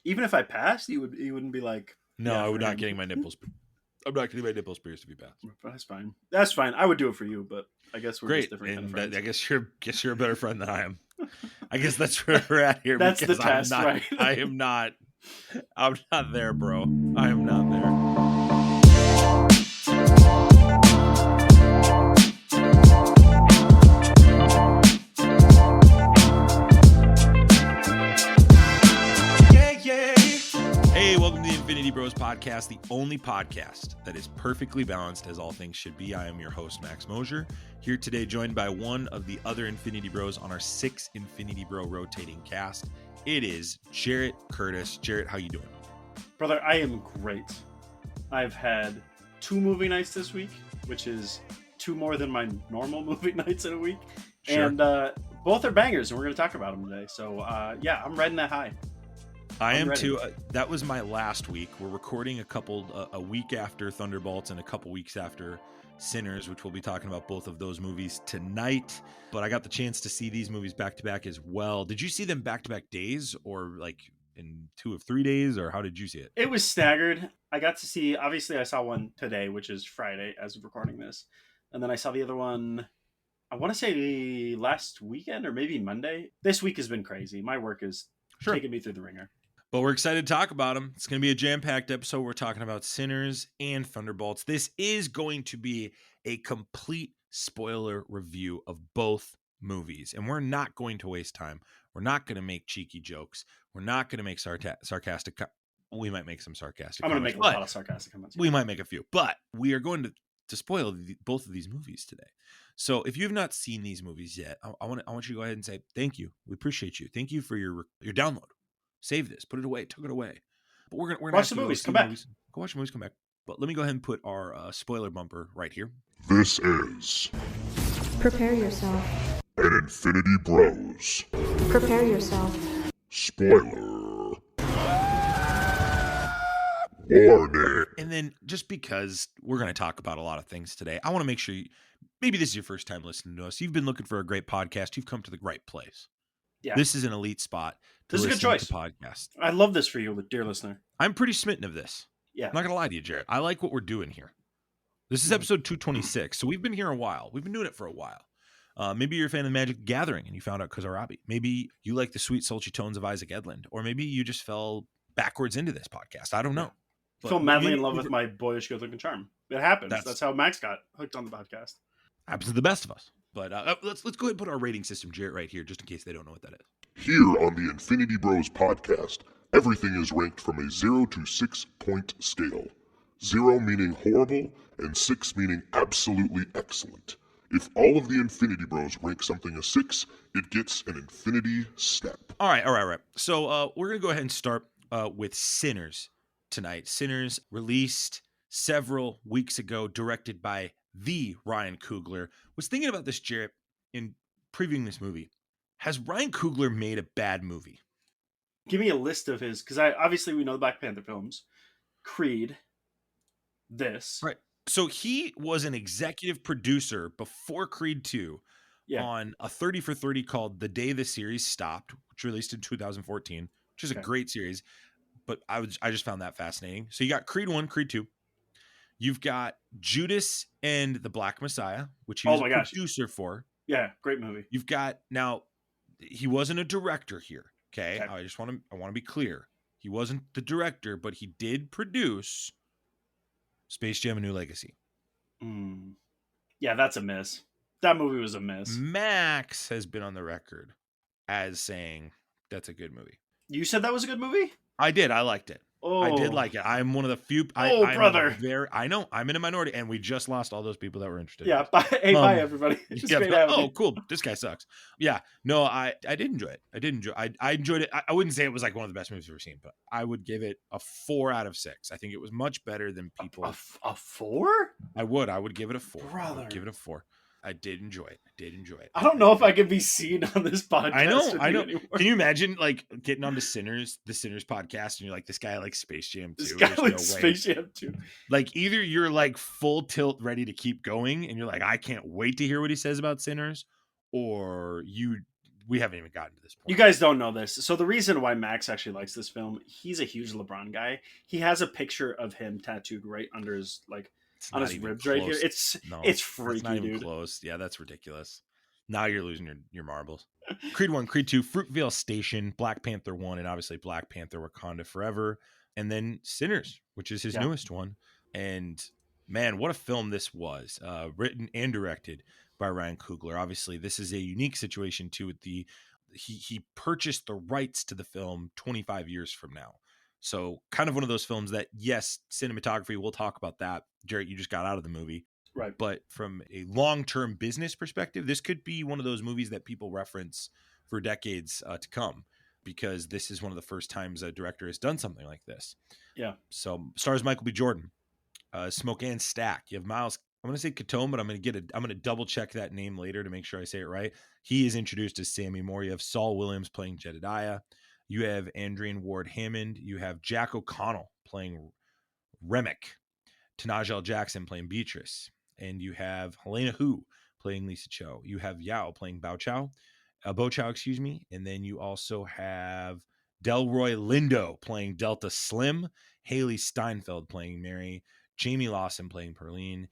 Even if I passed, you wouldn't be like, No, yeah, I would for not him. getting my nipples. I'm not getting my nipples pierced to be passed. That's fine. That's fine. I would do it for you, but I guess we're just Great, different kind of and friends. I guess you're a better friend than I am. I guess that's where we're at here. That's the because I'm test, not, right? I'm not there, bro. I am not there. Hey, welcome to the Infinity Bros podcast, the only podcast that is perfectly balanced as all things should be. I am your host, Max Mosier, here today joined by one of the other Infinity Bros on our 6 Infinity Bro rotating cast. It is Jarret Curtis. Jarret, how you doing? Brother, I am great. I've had 2 movie nights this week, which is 2 more than my normal movie nights in a week. Sure. And both are bangers, and we're going to talk about them today. So, yeah, I'm riding that high. I am ready. too. That was my last week. We're recording a week after Thunderbolts and a couple weeks after Sinners, which we'll be talking about both of those movies tonight. But I got the chance to see these movies back to back as well. Did you see them back to back days, or like in 2 of 3 days, or how did you see it? It was staggered. I got to see, obviously, I saw one today, which is Friday as of recording this. And then I saw the other one, I want to say last weekend or maybe Monday. This week has been crazy. My work is taking me through the ringer. But we're excited to talk about them. It's going to be a jam-packed episode. We're talking about Sinners and Thunderbolts. This is going to be a complete spoiler review of both movies. And we're not going to waste time. We're not going to make cheeky jokes. We're not going to make sarcastic. We might make some sarcastic. I'm going to make a lot of sarcastic comments. We might make a few. But we are going to spoil both of these movies today. So if you have not seen these movies yet, I want you to go ahead and say thank you. We appreciate you. Thank you for your download. Save this, put it away, tuck it away. But we're gonna watch the movies. Come back. Go watch the movies. Come back. But let me go ahead and put our spoiler bumper right here. This is Prepare yourself. an Infinity Bros Prepare yourself. spoiler warning. And then just because we're going to talk about a lot of things today, I want to make sure maybe this is your first time listening to us. You've been looking for a great podcast. You've come to the right place. Yeah. This is an elite spot. This is a good choice. Podcast. I love this for you, dear listener. I'm pretty smitten of this. Yeah. I'm not going to lie to you, Jarret. I like what we're doing here. This is episode 226. So we've been here a while. We've been doing it for a while. Maybe you're a fan of Magic the Gathering and you found out because of Robbie. Maybe you like the sweet, sultry tones of Isaac Edlund. Or maybe you just fell backwards into this podcast. I don't know. I feel madly in love with my boyish good-looking charm. It happens. That's how Max got hooked on the podcast. Happens to the best of us. But let's go ahead and put our rating system, Jarret, right here, just in case they don't know what that is. Here on the Infinity Bros podcast, everything is ranked from a 0 to 6 point scale. 0 meaning horrible, and 6 meaning absolutely excellent. If all of the Infinity Bros rank something a 6, it gets an infinity step. All right. So we're going to go ahead and start with Sinners tonight. Sinners released several weeks ago, directed by the Ryan Coogler. Was thinking about this, Jarret, in previewing this movie. Has Ryan Coogler made a bad movie? Give me a list of his, because obviously we know the Black Panther films, Creed, this. Right. So he was an executive producer before Creed 2 on a 30 for 30 called The Day the Series Stopped, which released in 2014, which is a great series. But I just found that fascinating. So you got Creed 1, Creed 2. You've got Judas and the Black Messiah, which he was a producer for. Yeah, great movie. You've got, now, he wasn't a director here, okay? I want to be clear. He wasn't the director, but he did produce Space Jam: A New Legacy. Yeah, that's a miss. That movie was a miss. Max has been on the record as saying that's a good movie. You said that was a good movie? I did. I liked it. Oh. I did like it. I'm one of the few. Brother. I know. I'm in a minority, and we just lost all those people that were interested. Yeah. Bye, everybody. Oh, cool. This guy sucks. Yeah. No, I did enjoy it. I enjoyed it. I wouldn't say it was like one of the best movies I've ever seen, but I would give it a 4 out of 6. I think it was much better than people. A 4? I would give it a 4. Brother. I would give it a 4. I did enjoy it. I don't know if I can be seen on this podcast. I know. Anymore. Can you imagine like getting on the Sinners podcast, and you're like, this guy likes Space Jam 2. This guy likes Space Jam 2. Like either you're like full tilt ready to keep going, and you're like, I can't wait to hear what he says about Sinners, or you we haven't even gotten to this point. You guys don't know this. So the reason why Max actually likes this film, he's a huge LeBron guy. He has a picture of him tattooed right under his on his ribs close. right here. It's freaky, not even dude. Close. Yeah, that's ridiculous. Now you're losing your marbles. Creed 1, Creed 2, Fruitvale Station, Black Panther 1, and obviously Black Panther Wakanda Forever. And then Sinners, which is his newest one. And man, what a film this was. Written and directed by Ryan Coogler. Obviously, this is a unique situation too with he purchased the rights to the film 25 years from now. So kind of one of those films that, yes, cinematography, we'll talk about that. Jarret, you just got out of the movie. Right. But from a long-term business perspective, this could be one of those movies that people reference for decades to come, because this is one of the first times a director has done something like this. Yeah. So stars Michael B. Jordan, Smoke and Stack. You have Miles, I'm going to say Katone, but I'm going to double check that name later to make sure I say it right. He is introduced as Sammy Moore. You have Saul Williams playing Jedediah. You have Andrian Ward Hammond. You have Jack O'Connell playing Remick. Tanaj L. Jackson playing Beatrice. And you have Helena Hu playing Lisa Cho. You have Yao playing Bo Chow, excuse me. And then you also have Delroy Lindo playing Delta Slim, Haley Steinfeld playing Mary, Jamie Lawson playing Perlene,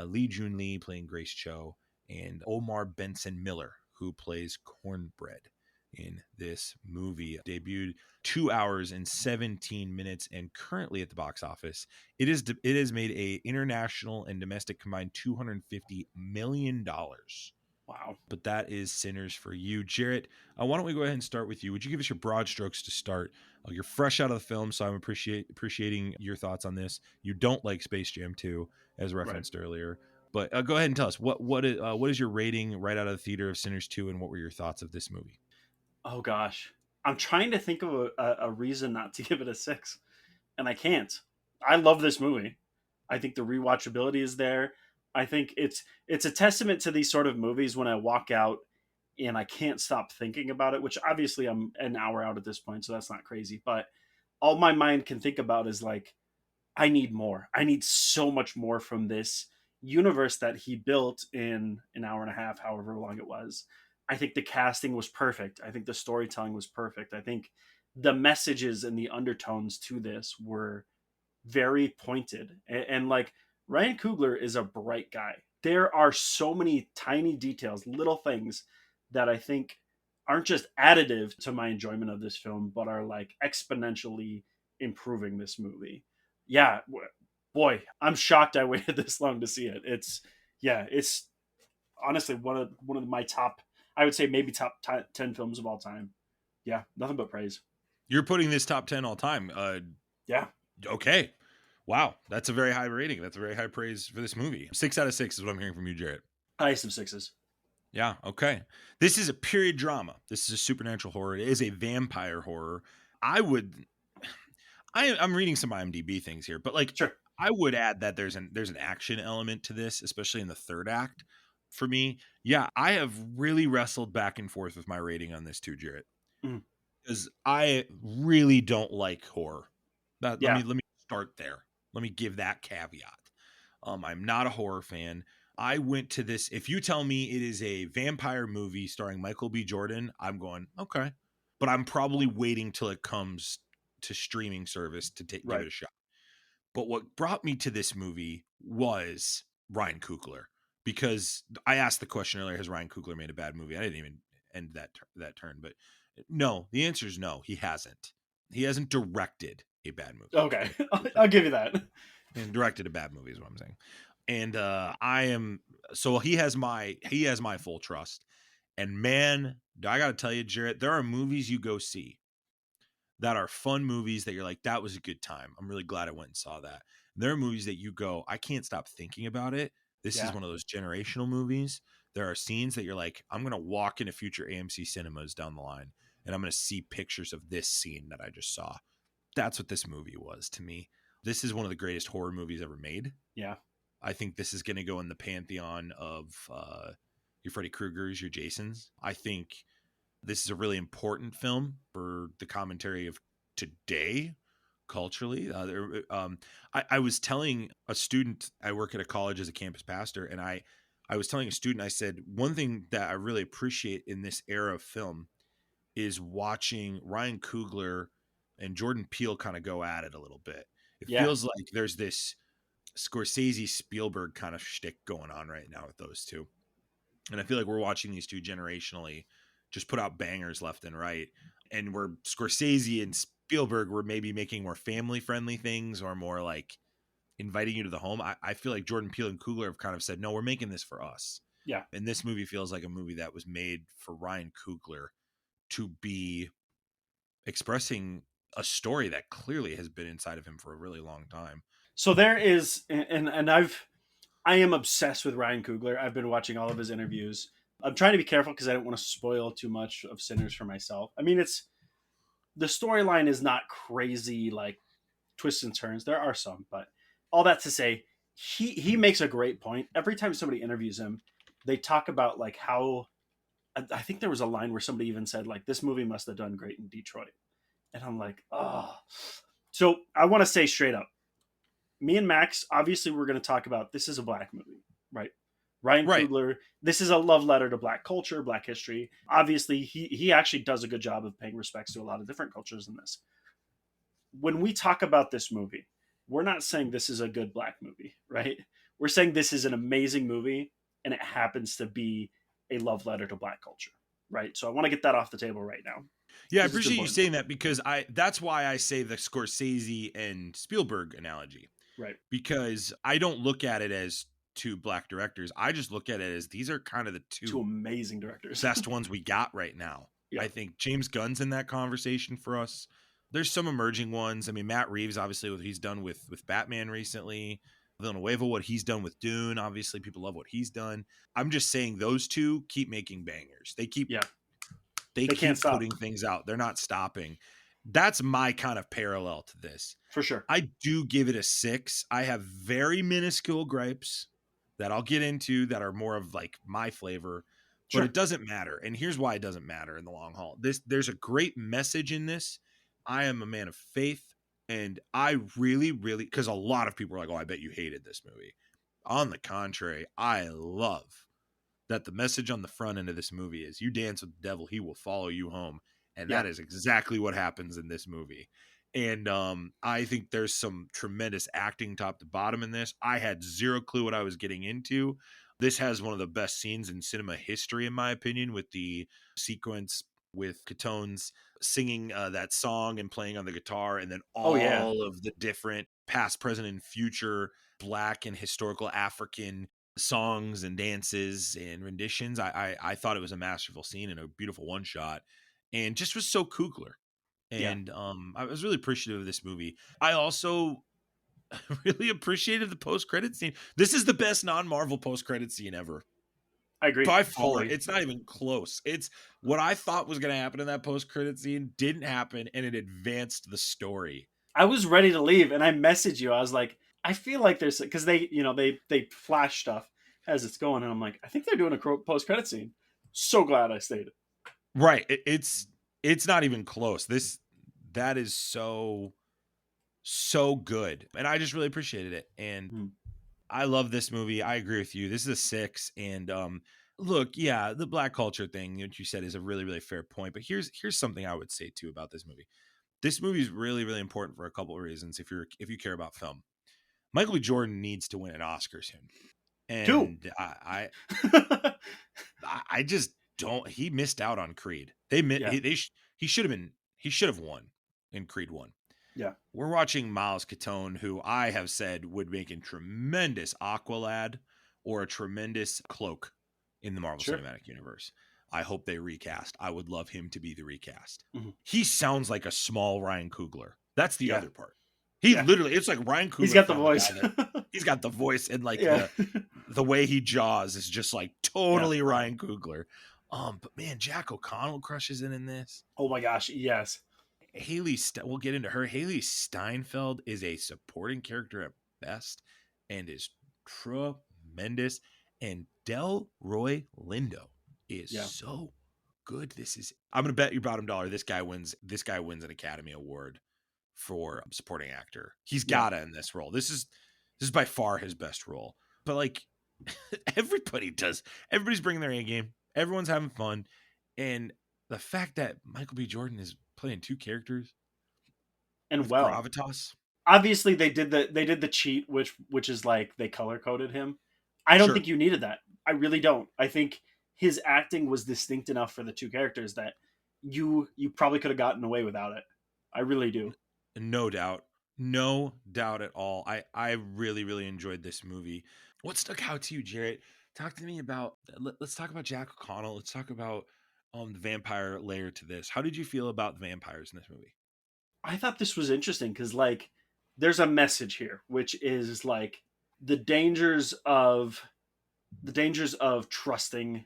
Lee Jun Lee playing Grace Cho, and Omar Benson Miller, who plays Cornbread in this movie. Debuted 2 hours and 17 minutes, and currently at the box office, it has made a international and domestic combined $250 million. Wow. But that is Sinners for you. Jarret, why don't we go ahead and start with you? Would you give us your broad strokes to start? You're fresh out of the film, so I'm appreciating your thoughts on this. You don't like Space Jam 2, as referenced earlier. But go ahead and tell us, what is your rating right out of the theater of Sinners 2, and what were your thoughts of this movie? Oh gosh, I'm trying to think of a reason not to give it a 6, and I can't. I love this movie. I think the rewatchability is there. I think it's a testament to these sort of movies when I walk out and I can't stop thinking about it, which obviously I'm an hour out at this point, so that's not crazy. But all my mind can think about is I need more. I need so much more from this universe that he built in an hour and a half, however long it was. I think the casting was perfect. I think the storytelling was perfect. I think the messages and the undertones to this were very pointed. And Ryan Coogler is a bright guy. There are so many tiny details, little things that I think aren't just additive to my enjoyment of this film, but are exponentially improving this movie. Yeah, boy, I'm shocked I waited this long to see it. It's honestly one of my top, I would say maybe top 10 films of all time. Yeah, nothing but praise. You're putting this top 10 all time. Yeah. Okay. Wow. That's a very high rating. That's a very high praise for this movie. 6 out of 6 is what I'm hearing from you, Jarret. Highest of 6s. Yeah. Okay. This is a period drama. This is a supernatural horror. It is a vampire horror. I'm reading some IMDb things here, but sure. I would add that there's an action element to this, especially in the third act. For me, yeah, I have really wrestled back and forth with my rating on this too, Jarret, because I really don't like horror. Let me start there. Let me give that caveat. I'm not a horror fan. I went to this. If you tell me it is a vampire movie starring Michael B. Jordan, I'm going, okay. But I'm probably waiting till it comes to streaming service to give it a shot. But what brought me to this movie was Ryan Coogler, because I asked the question earlier, has Ryan Coogler made a bad movie? I didn't even end that turn, but no, the answer is no, he hasn't. He hasn't directed a bad movie. Okay, I'll give you that. And directed a bad movie is what I'm saying. And he has my full trust. And man, I got to tell you, Jarret, there are movies you go see that are fun movies that you're like, that was a good time. I'm really glad I went and saw that. And there are movies that you go, I can't stop thinking about it. This is one of those generational movies. There are scenes that you're like, I'm going to walk into future AMC cinemas down the line, and I'm going to see pictures of this scene that I just saw. That's what this movie was to me. This is one of the greatest horror movies ever made. Yeah. I think this is going to go in the pantheon of your Freddy Kruegers, your Jasons. I think this is a really important film for the commentary of today, culturally. I was telling a student, I work at a college as a campus pastor, and I I was telling a student, I said, one thing that I really appreciate in this era of film is watching Ryan Coogler and Jordan Peele kind of go at it a little bit. It Yeah. feels like there's this Scorsese Spielberg kind of shtick going on right now with those two. And I feel like we're watching these two generationally just put out bangers left and right. And where Scorsese and Spielberg were maybe making more family friendly things or more like inviting you to the home. I feel like Jordan Peele and Coogler have kind of said, no, we're making this for us. Yeah. And this movie feels like a movie that was made for Ryan Coogler to be expressing a story that clearly has been inside of him for a really long time. So there is, and I am obsessed with Ryan Coogler. I've been watching all of his interviews. I'm trying to be careful because I don't want to spoil too much of Sinners for myself. I mean, it's the storyline is not crazy like twists and turns. There are some, but all that to say, he makes a great point. Every time somebody interviews him, they talk about like how I think there was a line where somebody even said like this movie must have done great in Detroit. And I'm like, oh. So I want to say straight up, me and Max, obviously we're going to talk about this is a black movie, right? Ryan Coogler, this is a love letter to black culture, black history. Obviously, he actually does a good job of paying respects to a lot of different cultures in this. When we talk about this movie, we're not saying this is a good black movie, right? We're saying this is an amazing movie and it happens to be a love letter to black culture, right? So I want to get that off the table right now. Yeah, I appreciate you saying that because that's why I say the Scorsese and Spielberg analogy. Right. Because I don't look at it as two black directors. I just look at it as these are kind of the two amazing directors. Best ones we got right now. Yeah. I think James Gunn's in that conversation for us. There's some emerging ones. I mean, Matt Reeves, obviously, what he's done with Batman recently. Villanueva, what he's done with Dune. Obviously, people love what he's done. I'm just saying those two keep making bangers. They keep they keep putting things out. They're not stopping. That's my kind of parallel to this. For sure. I do give it a 6. I have very minuscule gripes that I'll get into that are more of like my flavor, but it doesn't matter. And here's why it doesn't matter in the long haul. There's a great message in this. I am a man of faith. And I really, really, because a lot of people are like, oh, I bet you hated this movie. On the contrary, I love that the message on the front end of this movie is you dance with the devil, he will follow you home. And that is exactly what happens in this movie. And I think there's some tremendous acting top to bottom in this. I had zero clue what I was getting into. This has one of the best scenes in cinema history, in my opinion, with the sequence with Catone's singing that song and playing on the guitar, and then all of the different past, present, and future Black and historical African songs and dances and renditions. I thought it was a masterful scene and a beautiful one shot, and just was so Coogler. And I was really appreciative of this movie. I also really appreciated the post-credit scene. This is the best non-Marvel post-credit scene ever. I agree. By far, it's not even close. It's what I thought was going to happen in that post-credit scene didn't happen, and it advanced the story. I was ready to leave, and I messaged you. I was like, I feel like there's because they flash stuff as it's going, and I'm like, I think they're doing a post-credit scene. So glad I stayed. Right. It's not even close. That is so good, and I just really appreciated it. And I love this movie. I agree with you. This is a 6. And look, yeah, the black culture thing, what you said, is a really, really fair point. But here's something I would say too about this movie. This movie is really, really important for a couple of reasons. If you care about film, Michael B. Jordan needs to win an Oscar soon. And I just don't. He missed out on Creed. He should have won in Creed 1. Yeah. We're watching Miles Catone, who I have said would make a tremendous Aqualad or a tremendous Cloak in the Marvel Cinematic Universe. I hope they recast. I would love him to be the recast. Mm-hmm. He sounds like a small Ryan Coogler. That's the other part. He literally, it's like Ryan Coogler. He's got the voice. He's got the voice, and like the way he jaws is just like totally Ryan Coogler. But man, Jack O'Connell crushes in this. Oh my gosh, yes. We'll get into her. Haley Steinfeld is a supporting character at best and is tremendous. And Delroy Lindo is so good. I'm going to bet your bottom dollar this guy wins an Academy Award for supporting actor. He's gotta in this role. This is by far his best role. But like, Everybody does. Everybody's bringing their A game. Everyone's having fun. And the fact that Michael B. Jordan is playing two characters And with well, gravitas. obviously they did the cheat, which is like they color coded him. I don't Sure. think you needed that. I really don't. I think his acting was distinct enough for the two characters that you probably could have gotten away without it. I really do. No doubt. No doubt at all. I really, really enjoyed this movie. What stuck out to you, Jarret? Talk to me about, let's talk about Jack O'Connell. Let's talk about the vampire layer to this. How did you feel about the vampires in this movie? I thought this was interesting because like there's a message here, which is like the dangers of trusting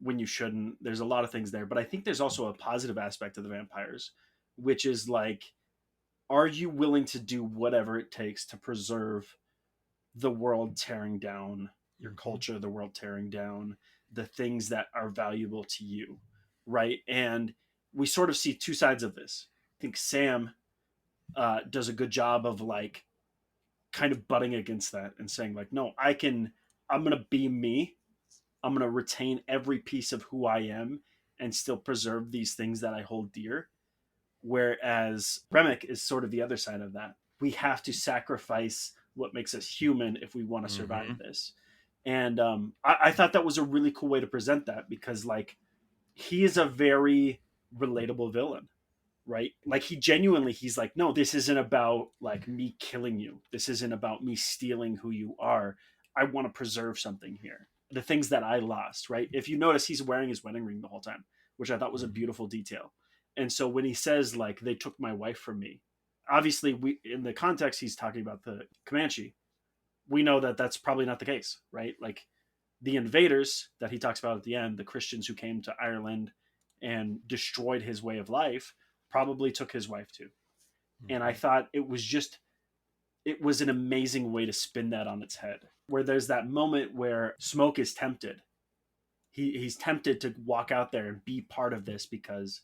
when you shouldn't. There's a lot of things there, but I think there's also a positive aspect of the vampires, which is like, are you willing to do whatever it takes to preserve the world tearing down your culture, the world tearing down the things that are valuable to you, right? And we sort of see two sides of this. I think Sam does a good job of like kind of butting against that and saying like, no, I'm gonna be me. I'm gonna retain every piece of who I am and still preserve these things that I hold dear. Whereas Remick is sort of the other side of that. We have to sacrifice what makes us human if we want to survive this. And I thought that was a really cool way to present that because like he is a very relatable villain, right? Like he's like, no, this isn't about like me killing you. This isn't about me stealing who you are. I want to preserve something here. The things that I lost, right? If you notice, he's wearing his wedding ring the whole time, which I thought was a beautiful detail. And so when he says like they took my wife from me, obviously we in the context he's talking about the Comanche, we know that that's probably not the case, right? Like the invaders that he talks about at the end, the Christians who came to Ireland and destroyed his way of life, probably took his wife too. And I thought it was an amazing way to spin that on its head. Where there's that moment where Smoke is tempted. He's tempted to walk out there and be part of this because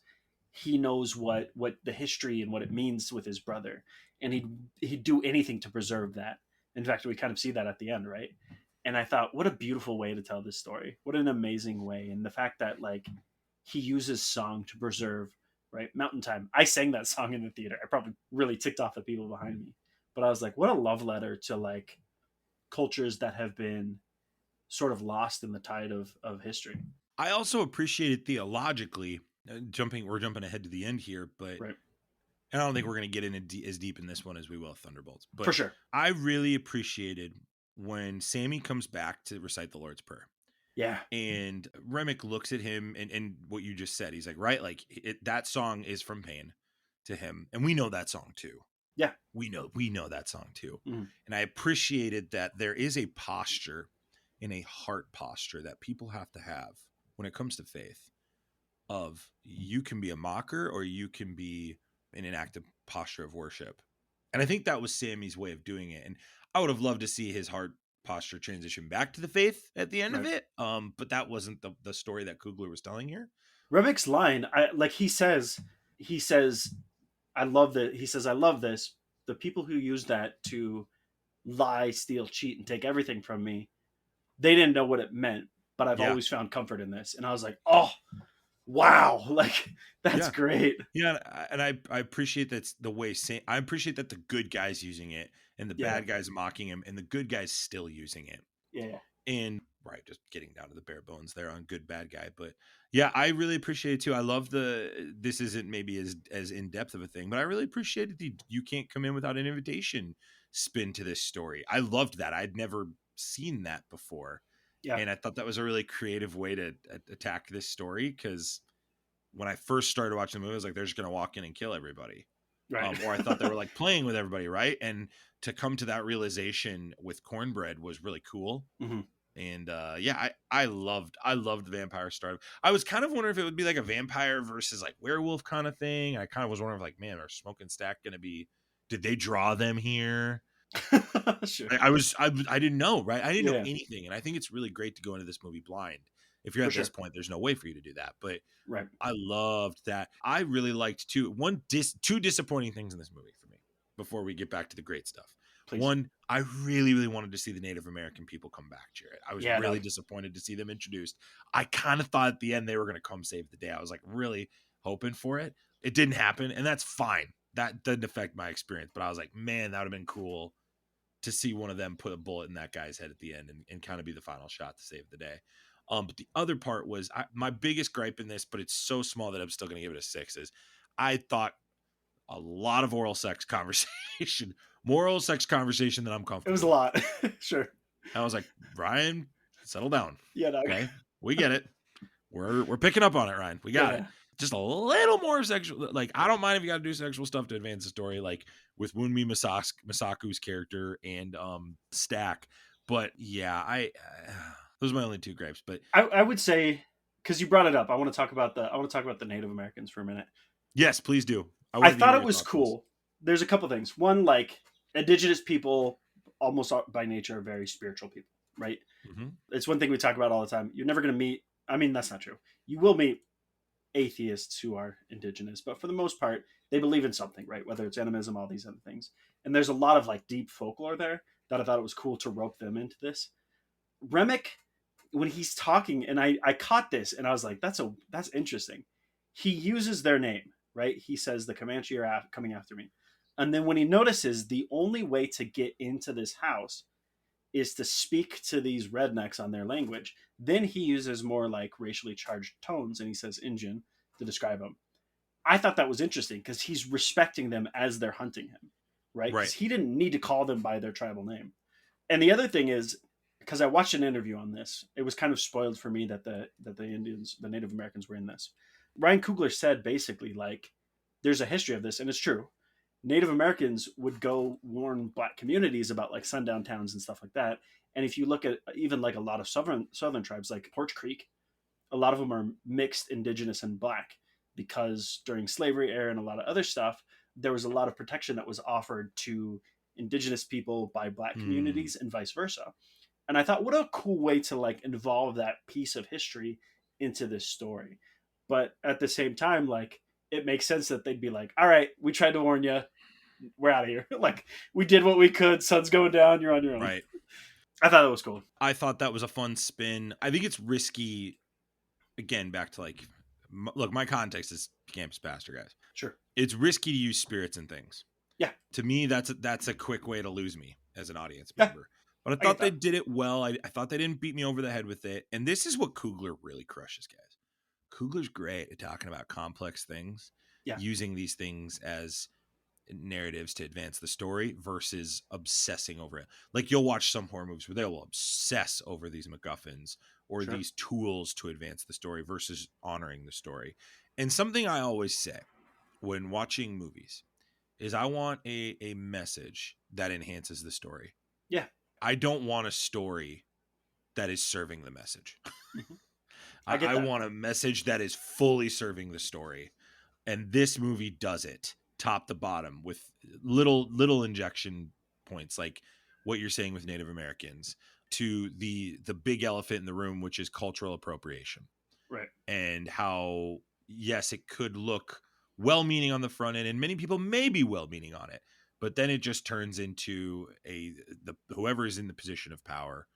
he knows what the history and what it means with his brother, and he'd do anything to preserve that. In fact, we kind of see that at the end, right? And I thought, what a beautiful way to tell this story. What an amazing way. And the fact that like he uses song to preserve, right? Mountain Time. I sang that song in the theater. I probably really ticked off the people behind me. But I was like, what a love letter to like cultures that have been sort of lost in the tide of history. I also appreciated theologically, we're jumping ahead to the end here, but right. And I don't think we're going to get in as deep in this one as we will Thunderbolts. But for sure, I really appreciated when Sammy comes back to recite the Lord's Prayer. Yeah. And Remick looks at him and what you just said. He's like, right, like that song is from Pain to him. And we know that song too. Yeah. We know that song too. Mm-hmm. And I appreciated that there is a posture and a heart posture that people have to have when it comes to faith of you can be a mocker or you can be in an active posture of worship. And I think that was Sammy's way of doing it. And I would have loved to see his heart posture transition back to the faith at the end of it. But that wasn't the story that Coogler was telling here. Remick's line, he says, I love that. He says, I love this. The people who use that to lie, steal, cheat, and take everything from me, they didn't know what it meant, but I've always found comfort in this. And I was like, oh, wow, like that's great. Yeah, and I appreciate that's the way I appreciate that the good guys using it and the bad guys mocking him and the good guys still using it. Yeah. And just getting down to the bare bones there on good bad guy, but yeah, I really appreciate it too. I love this isn't maybe as in depth of a thing, but I really appreciated you can't come in without an invitation spin to this story. I loved that. I'd never seen that before. Yeah. And I thought that was a really creative way to attack this story because when I first started watching the movie, I was like, they're just going to walk in and kill everybody. Right. Or I thought they were like playing with everybody, right? And to come to that realization with Cornbread was really cool. Mm-hmm. And I loved the vampire story. I was kind of wondering if it would be like a vampire versus like werewolf kind of thing. I kind of was wondering like, man, are Smoke and Stack going to be, did they draw them here? Sure. I didn't know, right? I didn't know anything. And I think it's really great to go into this movie blind. If you're at this point, there's no way for you to do that. But I loved that. I really liked two disappointing things in this movie for me before we get back to the great stuff. Please. One, I really, really wanted to see the Native American people come back, Jarret. I was really disappointed to see them introduced. I kind of thought at the end they were going to come save the day. I was like really hoping for it. It didn't happen, and that's fine. That didn't affect my experience, but I was like, man, that would have been cool to see one of them put a bullet in that guy's head at the end and kind of be the final shot to save the day. But the other part was my biggest gripe in this, but it's so small that I'm still going to give it a 6, is I thought a lot of oral sex conversation, more oral sex conversation than I'm comfortable. It was a lot. Sure. I was like, Ryan, settle down. Yeah. Dog. Okay. We get it. We're picking up on it, Ryan. We got it. Just a little more sexual. Like, I don't mind if you got to do sexual stuff to advance the story, like with Wunmi Masaku's character and Stack. But yeah, those are my only 2 gripes. But I would say, because you brought it up, I want to talk about the Native Americans for a minute. Yes, please do. I thought it was cool. There's a couple things. One, like, indigenous people almost by nature are very spiritual people, right? Mm-hmm. It's one thing we talk about all the time. You're never going to meet, I mean, that's not true. You will meet atheists who are indigenous, but for the most part, they believe in something, right? Whether it's animism, all these other things. And there's a lot of like deep folklore there that I thought it was cool to rope them into this. Remick, when he's talking, and I caught this and I was like, that's interesting. He uses their name, right? He says the Comanche are coming after me. And then when he notices the only way to get into this house is to speak to these rednecks on their language, then he uses more like racially charged tones and he says Injun to describe them. I thought that was interesting because he's respecting them as they're hunting him, right? Because he didn't need to call them by their tribal name. And the other thing is, because I watched an interview on this, it was kind of spoiled for me that the Indians, the Native Americans, were in this. Ryan Coogler said basically, like, there's a history of this, and it's true. Native Americans would go warn black communities about like sundown towns and stuff like that. And if you look at even like a lot of southern tribes, like Porch Creek, a lot of them are mixed indigenous and black because during slavery era and a lot of other stuff, there was a lot of protection that was offered to indigenous people by black communities and vice versa. And I thought, what a cool way to like involve that piece of history into this story. But at the same time, like, it makes sense that they'd be like, all right, we tried to warn you. We're out of here. Like, we did what we could. Sun's going down. You're on your own. Right. I thought that was cool. I thought that was a fun spin. I think it's risky. Again, back to like, look, my context is Campus Pastor, guys. Sure. It's risky to use spirits and things. Yeah. To me, that's a quick way to lose me as an audience member. But I thought they did it well. I thought they didn't beat me over the head with it. And this is what Coogler really crushes, guys. Coogler's great at talking about complex things, using these things as narratives to advance the story versus obsessing over it. Like, you'll watch some horror movies where they will obsess over these MacGuffins or these tools to advance the story versus honoring the story. And something I always say when watching movies is I want a message that enhances the story. Yeah. I don't want a story that is serving the message. Mm-hmm. I want a message that is fully serving the story. And this movie does it top to bottom with little injection points, like what you're saying with Native Americans, to the big elephant in the room, which is cultural appropriation. Right. And how, yes, it could look well-meaning on the front end, and many people may be well-meaning on it, but then it just turns into whoever is in the position of power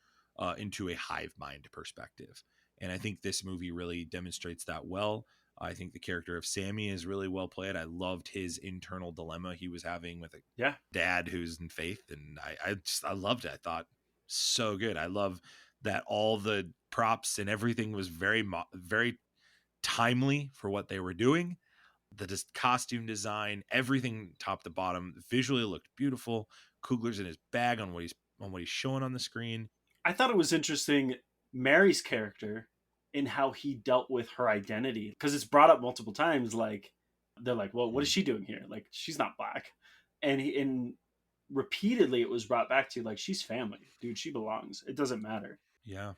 into a hive mind perspective. And I think this movie really demonstrates that well. I think the character of Sammy is really well played. I loved his internal dilemma he was having with a dad who's in faith. And I loved it. I thought so good. I love that all the props and everything was very, very timely for what they were doing. The costume design, everything top to bottom, visually looked beautiful. Coogler's in his bag on what he's showing on the screen. I thought it was interesting, Mary's character, in how he dealt with her identity, because it's brought up multiple times. Like, they're like, well, what is she doing here? Like, she's not black. And repeatedly it was brought back to, like, she's family, dude. She belongs. It doesn't matter. Yeah.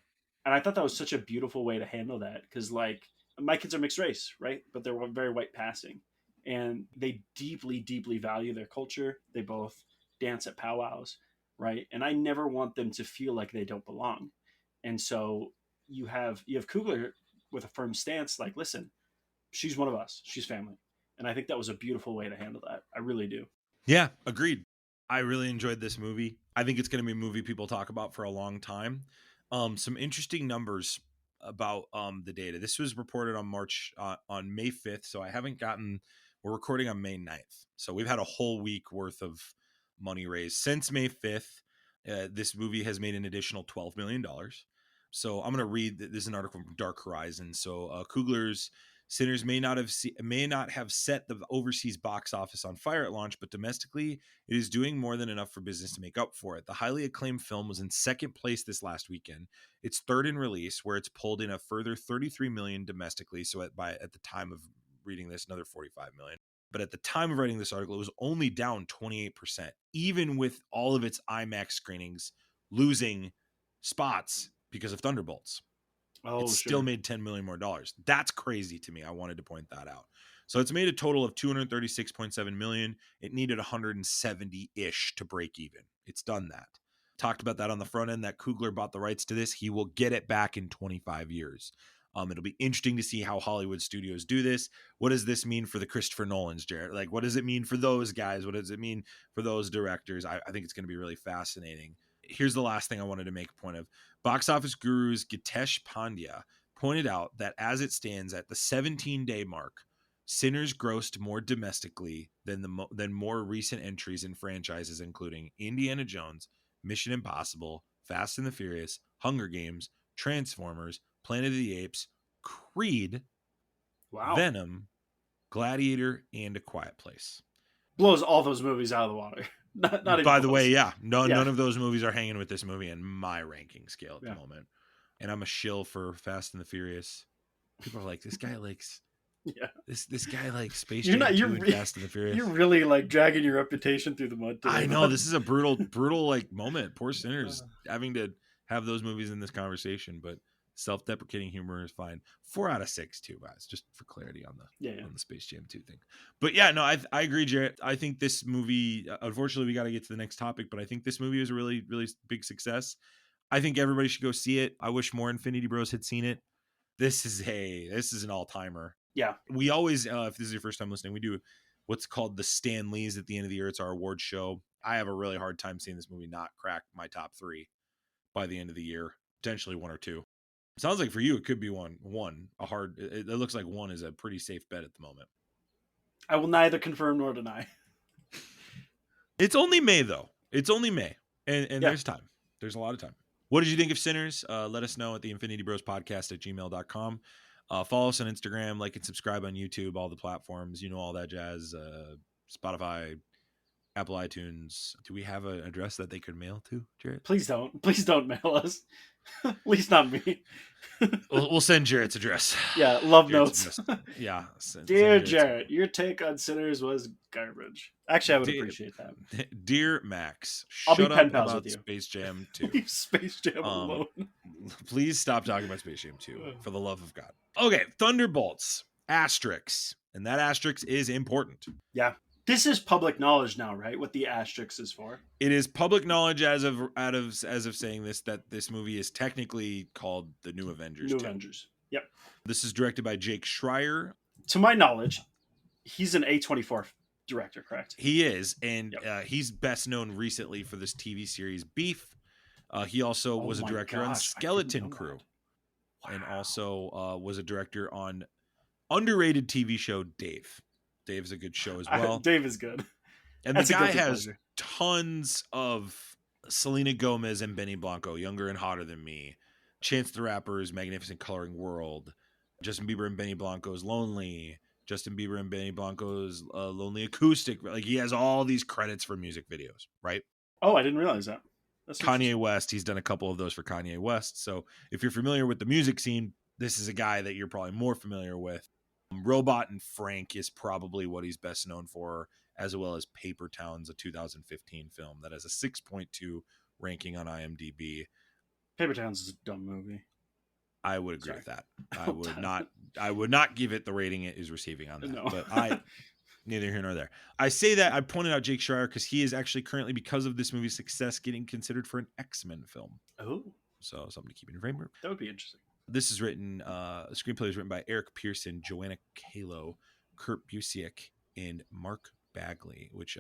And I thought that was such a beautiful way to handle that, because, like, my kids are mixed race, right? But they're very white passing, and they deeply, deeply value their culture. They both dance at powwows, right? And I never want them to feel like they don't belong. And so you have Coogler with a firm stance, like, listen, she's one of us. She's family. And I think that was a beautiful way to handle that. I really do. Yeah, agreed. I really enjoyed this movie. I think it's going to be a movie people talk about for a long time. Some interesting numbers about the data. This was reported on May 5th, so I haven't gotten. We're recording on May 9th, so we've had a whole week worth of money raised since May 5th. This movie has made an additional $12 million. So I'm going to read. This is an article from Dark Horizon. So Coogler's Sinners may not have set the overseas box office on fire at launch, but domestically, it is doing more than enough for business to make up for it. The highly acclaimed film was in second place this last weekend. It's third in release, where it's pulled in a further 33 million domestically. So at the time of reading this, another 45 million. But at the time of writing this article, it was only down 28%, even with all of its IMAX screenings losing spots because of Thunderbolts. It still made $10 million more. That's crazy to me. I wanted to point that out. So it's made a total of $236.7 million. It needed 170-ish to break even. It's done that. Talked about that on the front end, that Coogler bought the rights to this. He will get it back in 25 years. It'll be interesting to see how Hollywood studios do this. What does this mean for the Christopher Nolans, Jarret? Like, what does it mean for those guys? What does it mean for those directors? I think it's going to be really fascinating. Here's the last thing I wanted to make a point of. Box office gurus Gitesh Pandya pointed out that as it stands at the 17-day mark, Sinners grossed more domestically than more recent entries in franchises including Indiana Jones, Mission Impossible, Fast and the Furious, Hunger Games, Transformers, Planet of the Apes, Creed, Venom, Gladiator, and A Quiet Place. Blows all those movies out of the water. Not even By close. the way, none of those movies are hanging with this movie in my ranking scale at the moment. And I'm a shill for Fast and the Furious. People are like, this guy likes this guy likes Space Jam 2 and Fast and the Furious. You're really like dragging your reputation through the mud today. I know, this is a brutal like moment. Poor Sinners having to have those movies in this conversation, but self-deprecating humor is fine. 4 out of 6 too, guys, just for clarity on the Space Jam 2 thing. But yeah, no, I agree, Jarret. I think this movie, unfortunately we got to get to the next topic, but I think this movie is a really, really big success. I think everybody should go see it. I wish more Infinity Bros had seen it. This is an all-timer. Yeah. We always, if this is your first time listening, we do what's called the Stan Lees at the end of the year. It's our award show. I have a really hard time seeing this movie not crack my top 3 by the end of the year, potentially 1 or 2. Sounds like for you, it could be one. It looks like 1 is a pretty safe bet at the moment. I will neither confirm nor deny. It's only May, though. It's only May. And there's time. There's a lot of time. What did you think of Sinners? Let us know at the Infinity Bros Podcast at gmail.com. Follow us on Instagram, like and subscribe on YouTube, all the platforms, all that jazz, Spotify, Apple iTunes. Do we have an address that they could mail to, Jarret? Please don't mail us. At least not me. We'll send Jarret's address. Yeah, love Jarret's notes. Yeah. Dear Jarret, your take on Sinners was garbage. Actually, I would appreciate that. Dear Max, I'll be shut pen up pals about with you. Space Jam 2. Leave Space Jam alone. Please stop talking about Space Jam 2, for the love of God. Okay, Thunderbolts, asterisk. And that asterisk is important. Yeah. This is public knowledge now, right? What the asterisk is for. It is public knowledge as of saying this, that this movie is technically called The New Avengers. New Avengers. Yep. This is directed by Jake Schreier. To my knowledge, he's an A24 director, correct? He is, and he's best known recently for this TV series Beef. He also was a director on Skeleton Crew. Wow. And also was a director on underrated TV show Dave. Dave's a good show as well. Dave is good. And the guy has tons of Selena Gomez and Benny Blanco, Younger and Hotter Than Me, Chance the Rapper's Magnificent Coloring World, Justin Bieber and Benny Blanco's Lonely, Justin Bieber and Benny Blanco's Lonely Acoustic. Like, he has all these credits for music videos, right? Oh, I didn't realize that. That's Kanye West, he's done a couple of those for Kanye West. So if you're familiar with the music scene, this is a guy that you're probably more familiar with. Robot and Frank is probably what he's best known for, as well as Paper Towns, a 2015 film that has a 6.2 ranking on IMDb. Paper Towns is a dumb movie. I would agree with that. I would not give it the rating it is receiving on that. No. But neither here nor there. I say that, I pointed out Jake Schreier because he is actually currently, because of this movie's success, getting considered for an X-Men film. Oh. So something to keep in your framework. That would be interesting. This is written, the screenplay is written by Eric Pearson, Joanna Kalo, Kurt Busiek, and Mark Bagley, which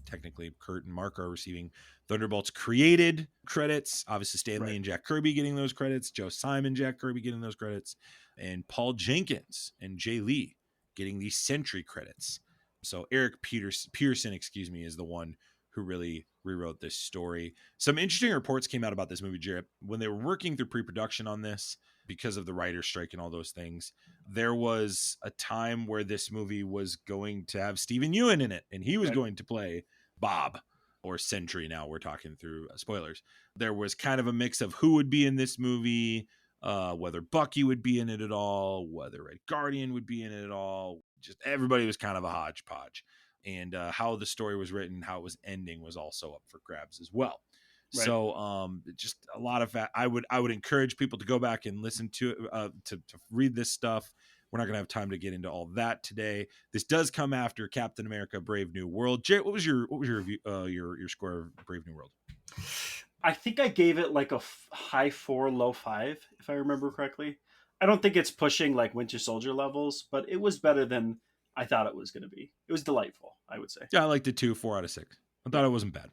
technically Kurt and Mark are receiving Thunderbolts created credits. Obviously, Stan Lee and Jack Kirby getting those credits. Joe Simon, Jack Kirby getting those credits. And Paul Jenkins and Jay Lee getting the Sentry credits. So Eric Pearson, is the one who really rewrote this story. Some interesting reports came out about this movie, Jarret. When they were working through pre-production on this, because of the writer's strike and all those things, there was a time where this movie was going to have Stephen Ewan in it, and he was going to play Bob, or Sentry. Now we're talking through spoilers. There was kind of a mix of who would be in this movie, whether Bucky would be in it at all, whether Red Guardian would be in it at all. Just everybody was kind of a hodgepodge. And how the story was written, how it was ending was also up for grabs as well. Right. So just a lot of I would encourage people to go back and listen to it, to read this stuff. We're not going to have time to get into all that today. This does come after Captain America: Brave New World. Jay, what was your review, your score of Brave New World? I think I gave it like a high 4, low 5, if I remember correctly. I don't think it's pushing like Winter Soldier levels, but it was better than I thought it was going to be. It was delightful, I would say. Yeah, I liked it too. 4 out of 6. I thought it wasn't bad.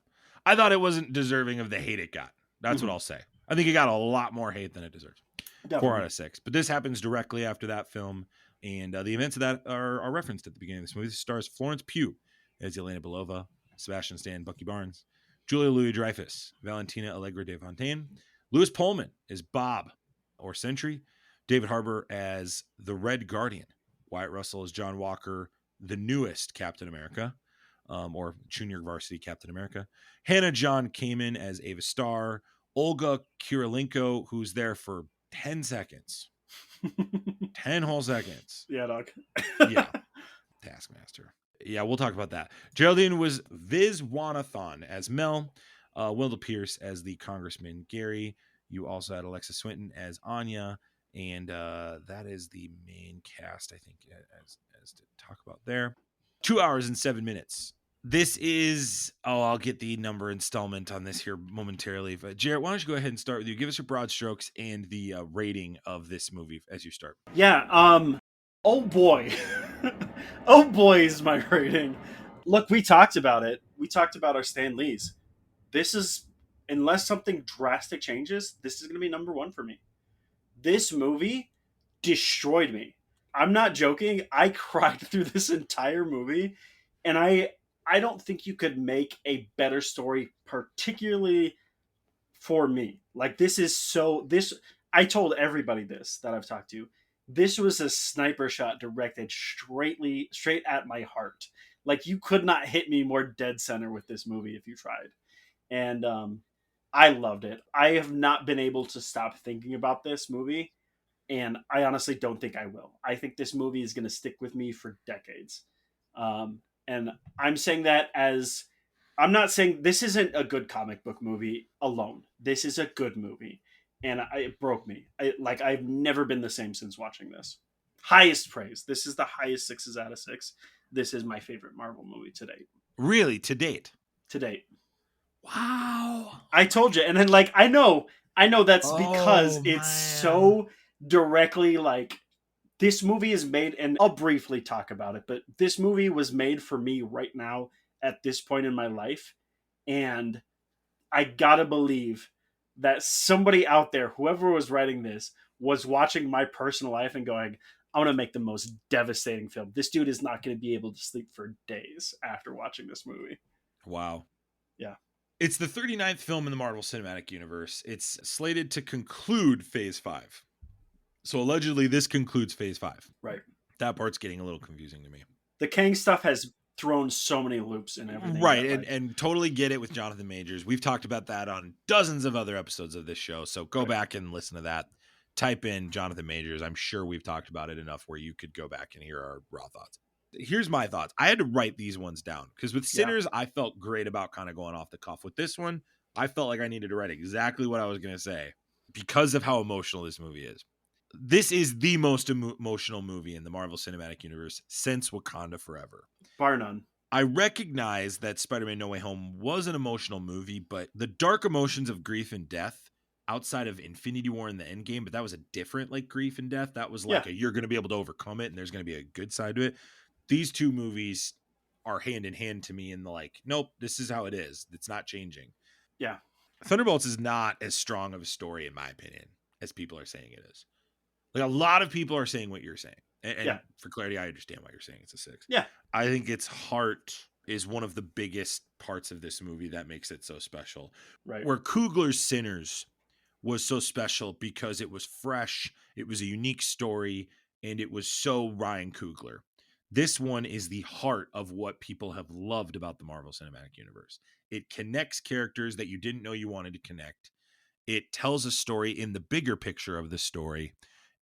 I thought it wasn't deserving of the hate it got. That's what I'll say. I think it got a lot more hate than it deserves. Definitely. 4 out of 6. But this happens directly after that film, and the events of that are referenced at the beginning of this movie. This stars Florence Pugh as Yelena Belova, Sebastian Stan, Bucky Barnes, Julia Louis-Dreyfus, Valentina Allegra de Fontaine, Louis Pullman as Bob, or Sentry, David Harbour as the Red Guardian, Wyatt Russell as John Walker, the newest Captain America, or junior varsity Captain America. Hannah John Kamen as Ava Starr. Olga Kurylenko, who's there for 10 seconds. 10 whole seconds. Yeah, dog. Yeah. Taskmaster. Yeah, we'll talk about that. Geraldine was Viswanathan as Mel. Wendell Pierce as the Congressman Gary. You also had Alexa Swinton as Anya. And that is the main cast, I think, as to talk about there. 2 hours and 7 minutes. This is, I'll get the number installment on this here momentarily. But Jarret, why don't you go ahead and start with you? Give us your broad strokes and the rating of this movie as you start. Yeah, oh boy. Oh boy is my rating. Look, we talked about it. We talked about our Stan Lees. This is, unless something drastic changes, this is going to be number 1 for me. This movie destroyed me. I'm not joking. I cried through this entire movie, and I don't think you could make a better story, particularly for me. Like, I told everybody this that I've talked to. This was a sniper shot directed straight at my heart. Like, you could not hit me more dead center with this movie if you tried. And I loved it. I have not been able to stop thinking about this movie, and I honestly don't think I will. I think this movie is going to stick with me for decades. And I'm saying that as, I'm not saying this isn't a good comic book movie alone. This is a good movie. And it broke me. I've never been the same since watching this. Highest praise. This is the highest 6s out of 6. This is my favorite Marvel movie to date. Really? To date? To date. Wow. I told you. And then, like, I know that's because it's so directly, like, this movie is made, and I'll briefly talk about it, but this movie was made for me right now at this point in my life. And I gotta believe that somebody out there, whoever was writing this, was watching my personal life and going, I want to make the most devastating film. This dude is not going to be able to sleep for days after watching this movie. Wow. Yeah. It's the 39th film in the Marvel Cinematic Universe. It's slated to conclude Phase 5. So allegedly this concludes Phase 5. Right. That part's getting a little confusing to me. The Kang stuff has thrown so many loops in everything. Right, and totally get it with Jonathan Majors. We've talked about that on dozens of other episodes of this show, so go back and listen to that. Type in Jonathan Majors. I'm sure we've talked about it enough where you could go back and hear our raw thoughts. Here's my thoughts. I had to write these ones down because with Sinners, I felt great about kind of going off the cuff. With this one, I felt like I needed to write exactly what I was going to say because of how emotional this movie is. This is the most emotional movie in the Marvel Cinematic Universe since Wakanda Forever. Bar none. I recognize that Spider-Man No Way Home was an emotional movie, but the dark emotions of grief and death outside of Infinity War and the Endgame, but that was a different like grief and death. That was like you're going to be able to overcome it and there's going to be a good side to it. These two movies are hand in hand to me in the like, nope, this is how it is. It's not changing. Yeah. Thunderbolts is not as strong of a story, in my opinion, as people are saying it is. Like, a lot of people are saying what you're saying. And for clarity, I understand why you're saying it's a 6. Yeah. I think its heart is one of the biggest parts of this movie that makes it so special. Right. Where Coogler's Sinners was so special because it was fresh, it was a unique story, and it was so Ryan Coogler. This one is the heart of what people have loved about the Marvel Cinematic Universe. It connects characters that you didn't know you wanted to connect. It tells a story in the bigger picture of the story.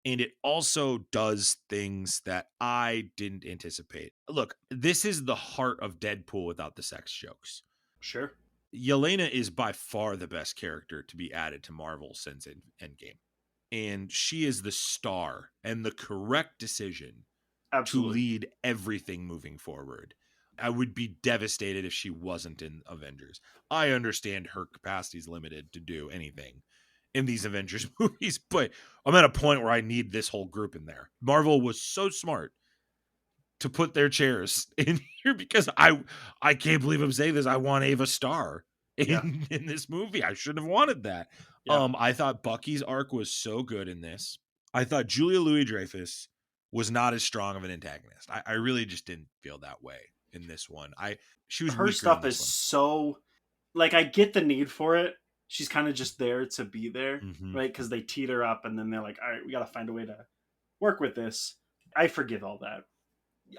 And it also does things that I didn't anticipate. Look, this is the heart of Deadpool without the sex jokes. Sure. Yelena is by far the best character to be added to Marvel since Endgame. And she is the star and the correct decision to lead everything moving forward. I would be devastated if she wasn't in Avengers. I understand her capacity is limited to do anything in these Avengers movies, but I'm at a point where I need this whole group in there. Marvel was so smart to put their chairs in here because I can't believe I'm saying this. I want Ava Starr in this movie. I shouldn't have wanted that. Yeah. I thought Bucky's arc was so good in this. I thought Julia Louis-Dreyfus was not as strong of an antagonist. I really just didn't feel that way in this one. She was her stuff is so like, I get the need for it. She's kind of just there to be there, right? Because they teed her up and then they're like, all right, we got to find a way to work with this. I forgive all that.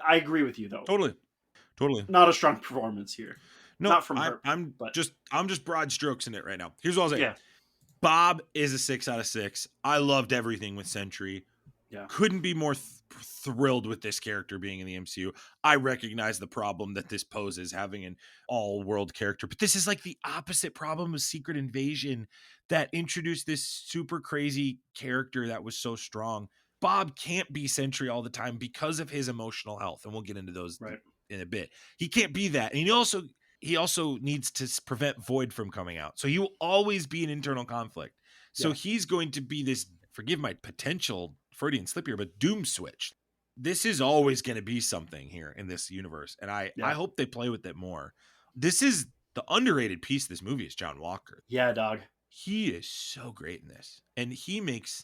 I agree with you though. Totally. Not a strong performance here. No, not from her. I'm just broad strokes in it right now. Here's what I'll say. Yeah. Bob is a 6 out of 6. I loved everything with Sentry. Yeah. Couldn't be more thrilled with this character being in the MCU. I recognize the problem that this poses, having an all-world character. But this is like the opposite problem of Secret Invasion that introduced this super crazy character that was so strong. Bob can't be Sentry all the time because of his emotional health. And we'll get into those in a bit. He can't be that. And he also needs to prevent Void from coming out. So he will always be an internal conflict. So he's going to be this, forgive my potential Freudian slip here, but doom switch. This is always going to be something here in this universe. And I hope they play with it more. This is the underrated piece of this movie is John Walker. Yeah, dog. He is so great in this. And he makes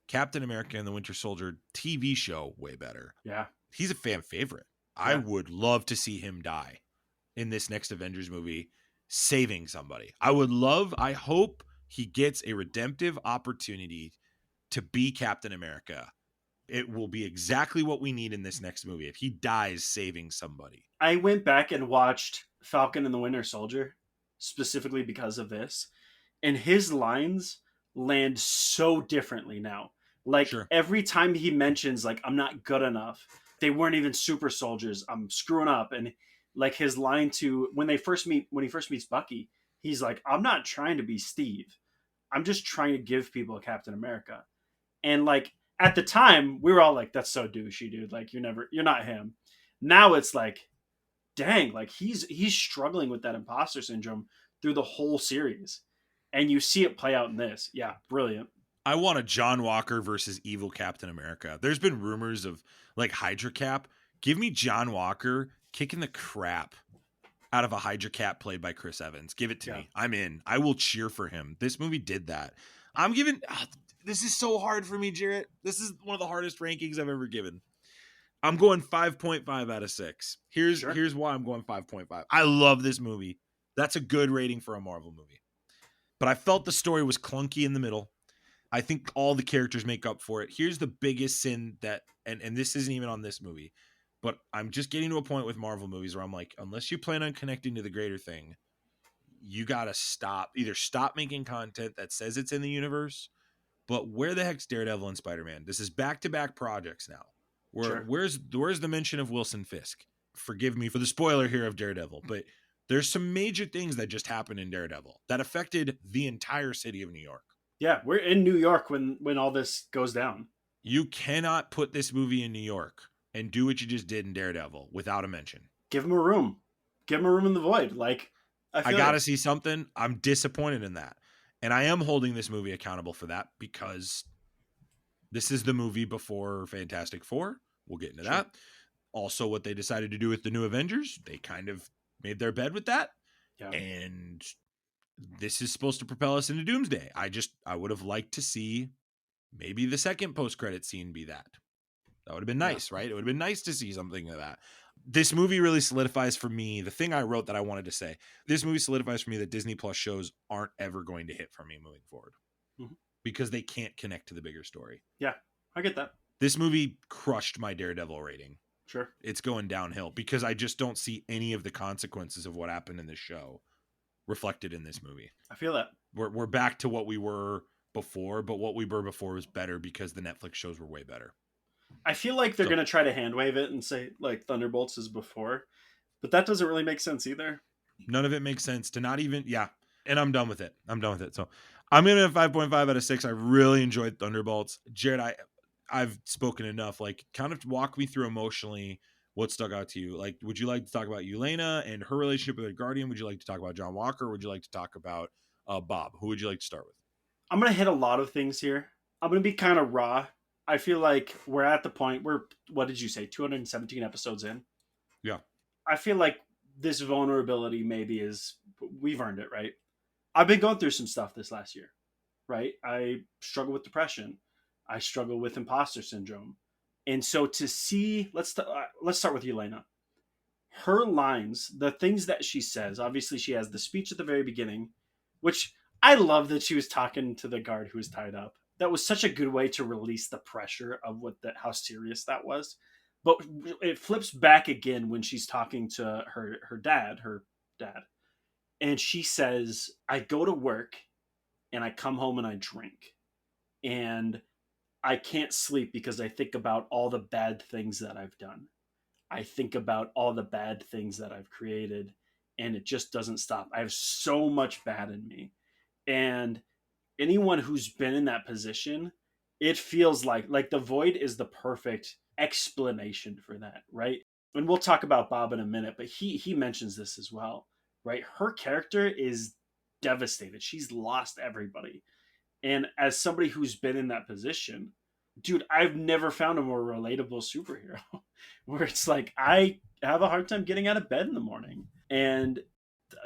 Captain America and the Winter Soldier TV show way better. Yeah. He's a fan favorite. Yeah. I would love to see him die in this next Avengers movie, saving somebody. I hope he gets a redemptive opportunity to be Captain America. It will be exactly what we need in this next movie if he dies saving somebody. I went back and watched Falcon and the Winter Soldier specifically because of this, and his lines land so differently now. Like every time he mentions like, I'm not good enough, they weren't even super soldiers, I'm screwing up. And like his line to when he first meets Bucky, he's like, I'm not trying to be Steve, I'm just trying to give people a Captain America. And like at the time we were all like, that's so douchey, dude, like you're not him. Now it's like, dang, like he's struggling with that imposter syndrome through the whole series, and you see it play out in this. Yeah, brilliant. I want a John Walker versus evil Captain America. There's been rumors of like Hydra Cap. Give me John Walker kicking the crap out of a Hydra Cap played by Chris Evans. Give it to me. I'm in. I will cheer for him. This movie did that. This is so hard for me, Jarret. This is one of the hardest rankings I've ever given. I'm going 5.5 out of 6. Here's why I'm going 5.5. I love this movie. That's a good rating for a Marvel movie. But I felt the story was clunky in the middle. I think all the characters make up for it. Here's the biggest sin that, and this isn't even on this movie, but I'm just getting to a point with Marvel movies where I'm like, unless you plan on connecting to the greater thing, you got to either stop making content that says it's in the universe, but where the heck's Daredevil and Spider-Man? This is back-to-back projects now. Where's the mention of Wilson Fisk? Forgive me for the spoiler here of Daredevil, but there's some major things that just happened in Daredevil that affected the entire city of New York. Yeah, we're in New York when all this goes down. You cannot put this movie in New York and do what you just did in Daredevil without a mention. Give him a room. Give him a room in the void. Like, I gotta see something. I'm disappointed in that. And I am holding this movie accountable for that because this is the movie before Fantastic Four. We'll get into that. Also, what they decided to do with the new Avengers, they kind of made their bed with that. Yeah. And this is supposed to propel us into Doomsday. I would have liked to see maybe the second post-credit scene be that. That would have been nice, right? It would have been nice to see something of that. This movie really solidifies for me the thing I wrote that I wanted to say. This movie solidifies for me that Disney Plus shows aren't ever going to hit for me moving forward because they can't connect to the bigger story. Yeah, I get that. This movie crushed my Daredevil rating. Sure. It's going downhill because I just don't see any of the consequences of what happened in this show reflected in this movie. I feel that. We're back to what we were before, but what we were before was better because the Netflix shows were way better. I feel like they're going to try to hand wave it and say like Thunderbolts is before, but that doesn't really make sense either. None of it makes sense to not even, and I'm done with it. So I'm going to 5.5 out of 6. I really enjoyed Thunderbolts. Jarret, I've spoken enough. Like, kind of walk me through emotionally what stuck out to you. Like, would you like to talk about Yelena and her relationship with her guardian? Would you like to talk about John Walker? Or would you like to talk about Bob? Who would you like to start with? I'm going to hit a lot of things here. I'm going to be kind of raw. I feel like we're at the point where, what did you say, 217 episodes in? Yeah. I feel like this vulnerability maybe is, we've earned it, right? I've been going through some stuff this last year, right? I struggle with depression. I struggle with imposter syndrome. And so to see, let's start with Yelena. Her lines, the things that she says, obviously she has the speech at the very beginning, which I love that she was talking to the guard who was tied up. That was such a good way to release the pressure of how serious that was. But it flips back again when she's talking to her dad, and she says, I go to work and I come home and I drink. And I can't sleep because I think about all the bad things that I've done. I think about all the bad things that I've created, and it just doesn't stop. I have so much bad in me. And anyone who's been in that position, it feels like the void is the perfect explanation for that, right? And we'll talk about Bob in a minute, but he mentions this as well, right? Her character is devastated. She's lost everybody. And as somebody who's been in that position, dude, I've never found a more relatable superhero where it's like, I have a hard time getting out of bed in the morning. And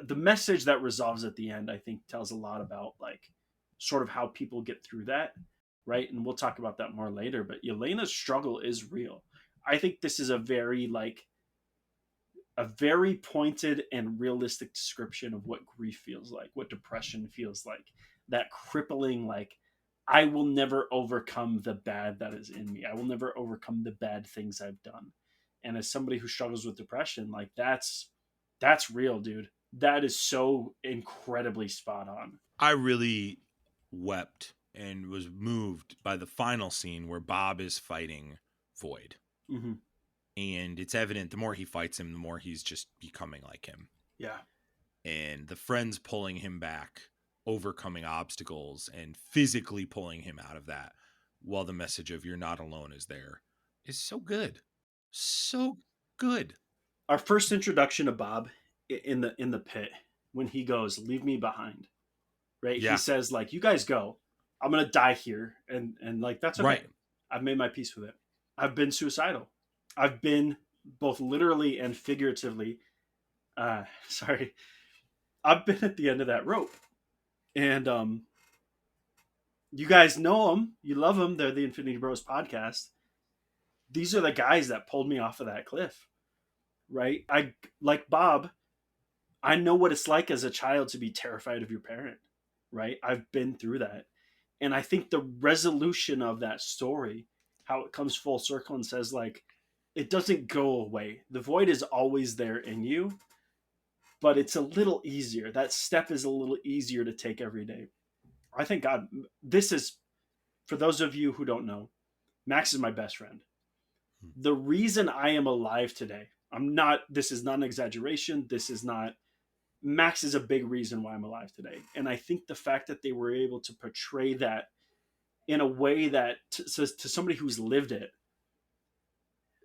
the message that resolves at the end, I think, tells a lot about like sort of how people get through that, right? And we'll talk about that more later. But Yelena's struggle is real. I think this is a very pointed and realistic description of what grief feels like, what depression feels like, that crippling, like, I will never overcome the bad that is in me. I will never overcome the bad things I've done. And as somebody who struggles with depression, like that's real, dude. That is so incredibly spot on. I really wept and was moved by the final scene where Bob is fighting Void. Mm-hmm. And it's evident the more he fights him, the more he's just becoming like him. Yeah. And the friends pulling him back, overcoming obstacles and physically pulling him out of that while the message of you're not alone is there is so good. So good. Our first introduction to Bob in the pit when he goes, leave me behind. Right? Yeah. He says, like, you guys go. I'm gonna die here. And like that's okay. Right. I've made my peace with it. I've been suicidal. I've been both literally and figuratively I've been at the end of that rope. And you guys know them. You love them. They're the Infinity Bros podcast. These are the guys that pulled me off of that cliff. Right? I, like Bob, I know what it's like as a child to be terrified of your parent. Right? I've been through that. And I think the resolution of that story, how it comes full circle and says, like, it doesn't go away. The void is always there in you, but it's a little easier. That step is a little easier to take every day. I think God, this is, for those of you who don't know, Max is my best friend. The reason I am alive today, this is not an exaggeration. Max is a big reason why I'm alive today. And I think the fact that they were able to portray that in a way that to somebody who's lived it,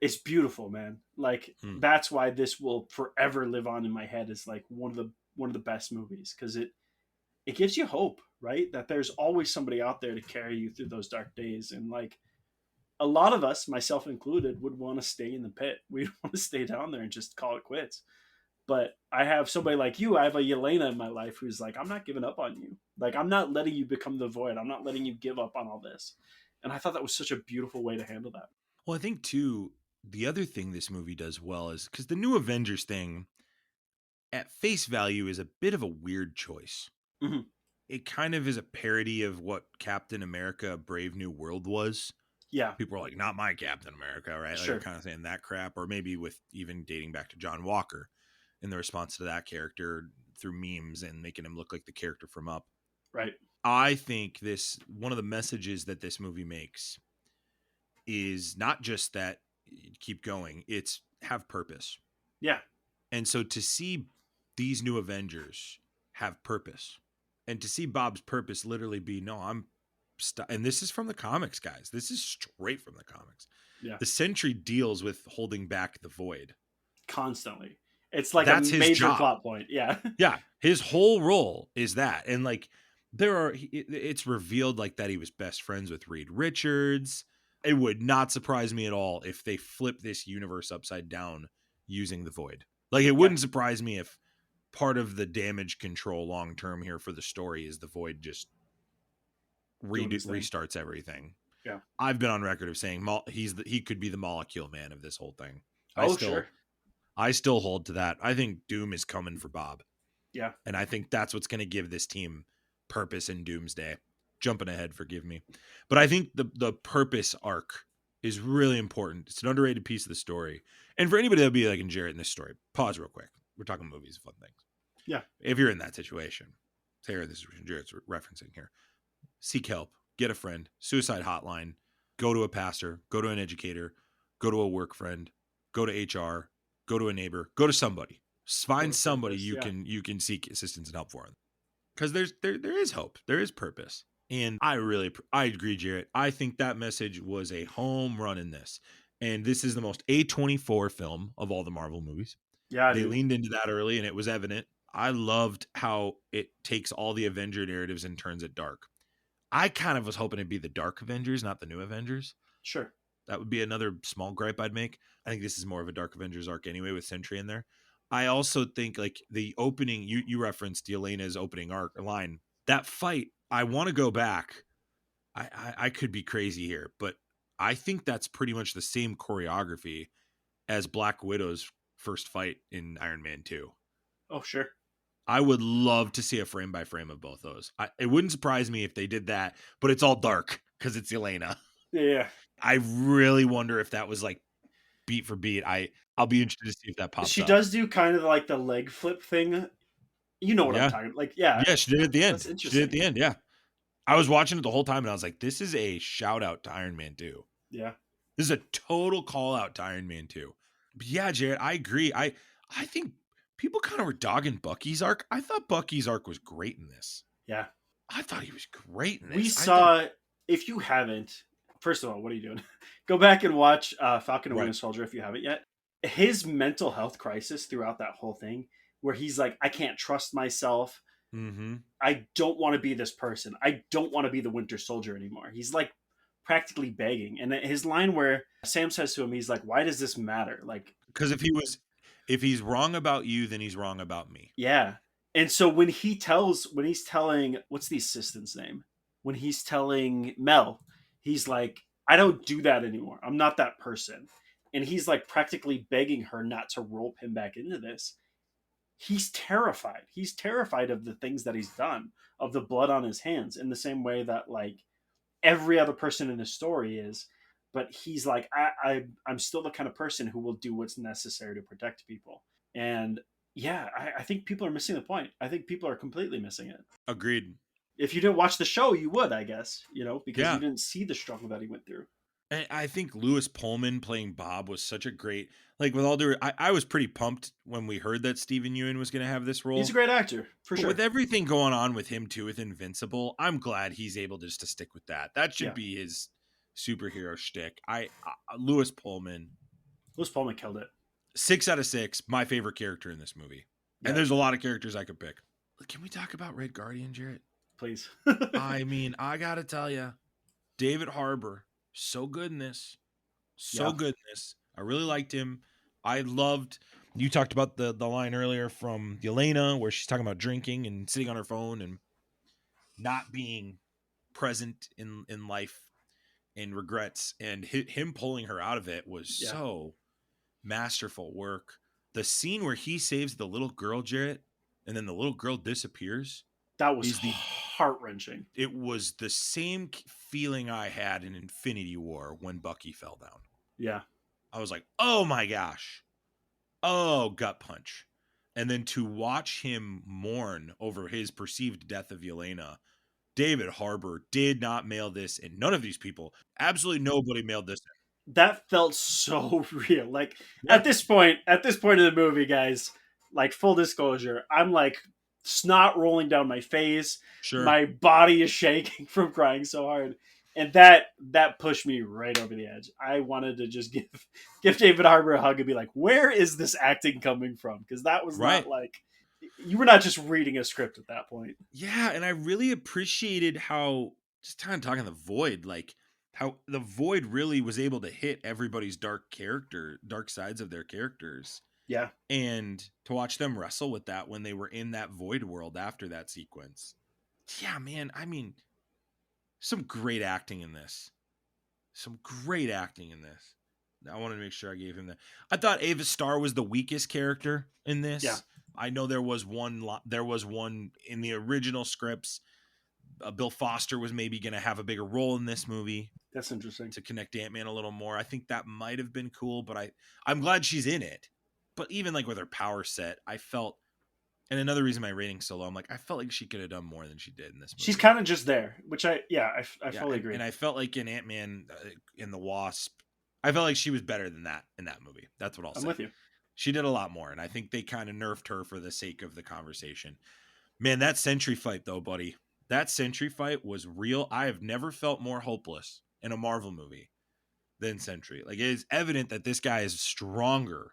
it's beautiful, man. Like that's why this will forever live on in my head as like one of the best movies, because it gives you hope, right? That there's always somebody out there to carry you through those dark days. And like a lot of us, myself included, would want to stay in the pit. We'd want to stay down there and just call it quits. But I have somebody like you. I have a Yelena in my life who's like, I'm not giving up on you. Like, I'm not letting you become the void. I'm not letting you give up on all this. And I thought that was such a beautiful way to handle that. Well, I think too, the other thing this movie does well is because the new Avengers thing at face value is a bit of a weird choice. Mm-hmm. It kind of is a parody of what Captain America Brave New World was. Yeah. People are like, not my Captain America, right? Like, Sure. they're kind of saying that crap, or maybe with even dating back to John Walker in the response to that character through memes and making him look like the character from Up. Right. I think one of the messages that this movie makes is not just that keep going, it's have purpose. Yeah. And so to see these new Avengers have purpose, and to see Bob's purpose literally be, no, and this is from the comics, guys. This is straight from the comics. Yeah. The Sentry deals with holding back the void constantly. It's like that's a major plot point. Yeah. Yeah. His whole role is that. And like it's revealed like that he was best friends with Reed Richards. It would not surprise me at all if they flip this universe upside down using the void. Like, it wouldn't surprise me if part of the damage control long term here for the story is the void just restarts everything. Yeah. I've been on record of saying he could be the molecule man of this whole thing. Sure. I still hold to that. I think Doom is coming for Bob. Yeah. And I think that's what's going to give this team purpose in Doomsday. Jumping ahead, forgive me. But I think the purpose arc is really important. It's an underrated piece of the story. And for anybody that'll be like in Jarret in this story, pause real quick. We're talking movies, fun things. Yeah. If you're in that situation, say this is Jarret's referencing here. Seek help, get a friend, suicide hotline, go to a pastor, go to an educator, go to a work friend, go to HR, go to a neighbor, go to somebody. Find somebody you can seek assistance and help for. Because there is hope. There is purpose. And I agree, Jarret. I think that message was a home run in this. And this is the most A24 film of all the Marvel movies. Yeah, they leaned into that early, and it was evident. I loved how it takes all the Avenger narratives and turns it dark. I kind of was hoping it'd be the Dark Avengers, not the New Avengers. Sure. That would be another small gripe I'd make. I think this is more of a Dark Avengers arc anyway with Sentry in there. I also think like the opening, you referenced Yelena's opening arc line. That fight, I want to go back. I could be crazy here, but I think that's pretty much the same choreography as Black Widow's first fight in Iron Man 2. Oh, sure. I would love to see a frame by frame of both those. It wouldn't surprise me if they did that, but it's all dark because it's Yelena. Yeah. I really wonder if that was like beat for beat. I'll be interested to see if that pops up. She does do kind of like the leg flip thing. You know what I'm talking about. Like, yeah. Yeah, she did it at the end. That's interesting. She did it at the end, yeah. I was watching it the whole time and I was like, this is a shout out to Iron Man 2. Yeah. This is a total call out to Iron Man 2. But yeah, Jarret, I agree. I think people kind of were dogging Bucky's arc. I thought Bucky's arc was great in this. Yeah. I thought he was great in this. We saw, if you haven't, first of all, what are you doing? Go back and watch Falcon and Winter Soldier if you haven't yet. His mental health crisis throughout that whole thing, where he's like, I can't trust myself. Mm-hmm. I don't want to be this person. I don't want to be the Winter Soldier anymore. He's like practically begging. And his line where Sam says to him, he's like, why does this matter? Like, because if he's wrong about you, then he's wrong about me. Yeah. And so when he's telling, what's the assistant's name? When he's telling Mel, he's like, I don't do that anymore. I'm not that person. And he's like practically begging her not to rope him back into this. He's terrified. He's terrified of the things that he's done, of the blood on his hands, in the same way that like every other person in the story is. But he's like, I'm still the kind of person who will do what's necessary to protect people. And yeah, I think people are missing the point. I think people are completely missing it. Agreed. If you didn't watch the show, you would, I guess, because you didn't see the struggle that he went through. And I think Lewis Pullman playing Bob was such a great, like with all due, I was pretty pumped when we heard that Stephen Yeun was going to have this role. He's a great actor, for sure. With everything going on with him too, with Invincible, I'm glad he's able just to stick with that. That should be his superhero shtick. Lewis Pullman killed it. 6 out of 6, my favorite character in this movie. Yeah. And there's a lot of characters I could pick. Can we talk about Red Guardian, Jarret? Please. I mean, I gotta tell you, David Harbour So good in this. Good in this. I really liked him. I loved, you talked about the line earlier from Yelena where she's talking about drinking and sitting on her phone and not being present in life and regrets, and him pulling her out of it was so masterful work. The scene where he saves the little girl, Jarret, and then the little girl disappears. That was heart-wrenching. It was the same feeling I had in Infinity War when Bucky fell down. Yeah. I was like, oh my gosh. Oh, gut punch. And then to watch him mourn over his perceived death of Yelena, David Harbour did not mail this, and none of these people, absolutely nobody mailed this in. That felt so real. Like at this point in the movie, guys, like full disclosure, I'm like snot rolling down my face. Sure. My body is shaking from crying so hard. And that pushed me right over the edge. I wanted to just give David Harbour a hug and be like, where is this acting coming from? Because that was not like, you were not just reading a script at that point. Yeah, and I really appreciated how, just kind of talking the Void, like how the Void really was able to hit everybody's dark sides of their characters. Yeah. And to watch them wrestle with that when they were in that Void world after that sequence. Yeah, man, I mean, some great acting in this. I wanted to make sure I gave him that. I thought Ava Starr was the weakest character in this. Yeah. I know there was one in the original scripts. Bill Foster was maybe going to have a bigger role in this movie. That's interesting. To connect Ant-Man a little more. I think that might have been cool, but I'm glad she's in it. But even like with her power set, I felt, and another reason my rating's so low, I'm like, I felt like she could have done more than she did in this movie. She's kind of just there, which I fully agree. And I felt like in Ant-Man, in the Wasp, I felt like she was better than that in that movie. That's what I'll say. I'm with you. She did a lot more, and I think they kind of nerfed her for the sake of the conversation. Man, that Sentry fight, though, buddy. That Sentry fight was real. I have never felt more hopeless in a Marvel movie than Sentry. Like, it is evident that this guy is stronger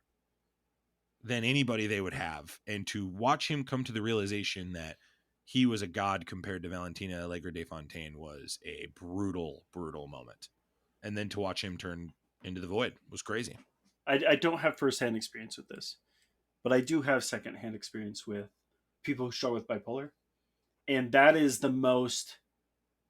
than anybody they would have. And to watch him come to the realization that he was a god compared to Valentina Allegra de Fontaine was a brutal, brutal moment. And then to watch him turn into the Void was crazy. I don't have firsthand experience with this, but I do have secondhand experience with people who struggle with bipolar. And that is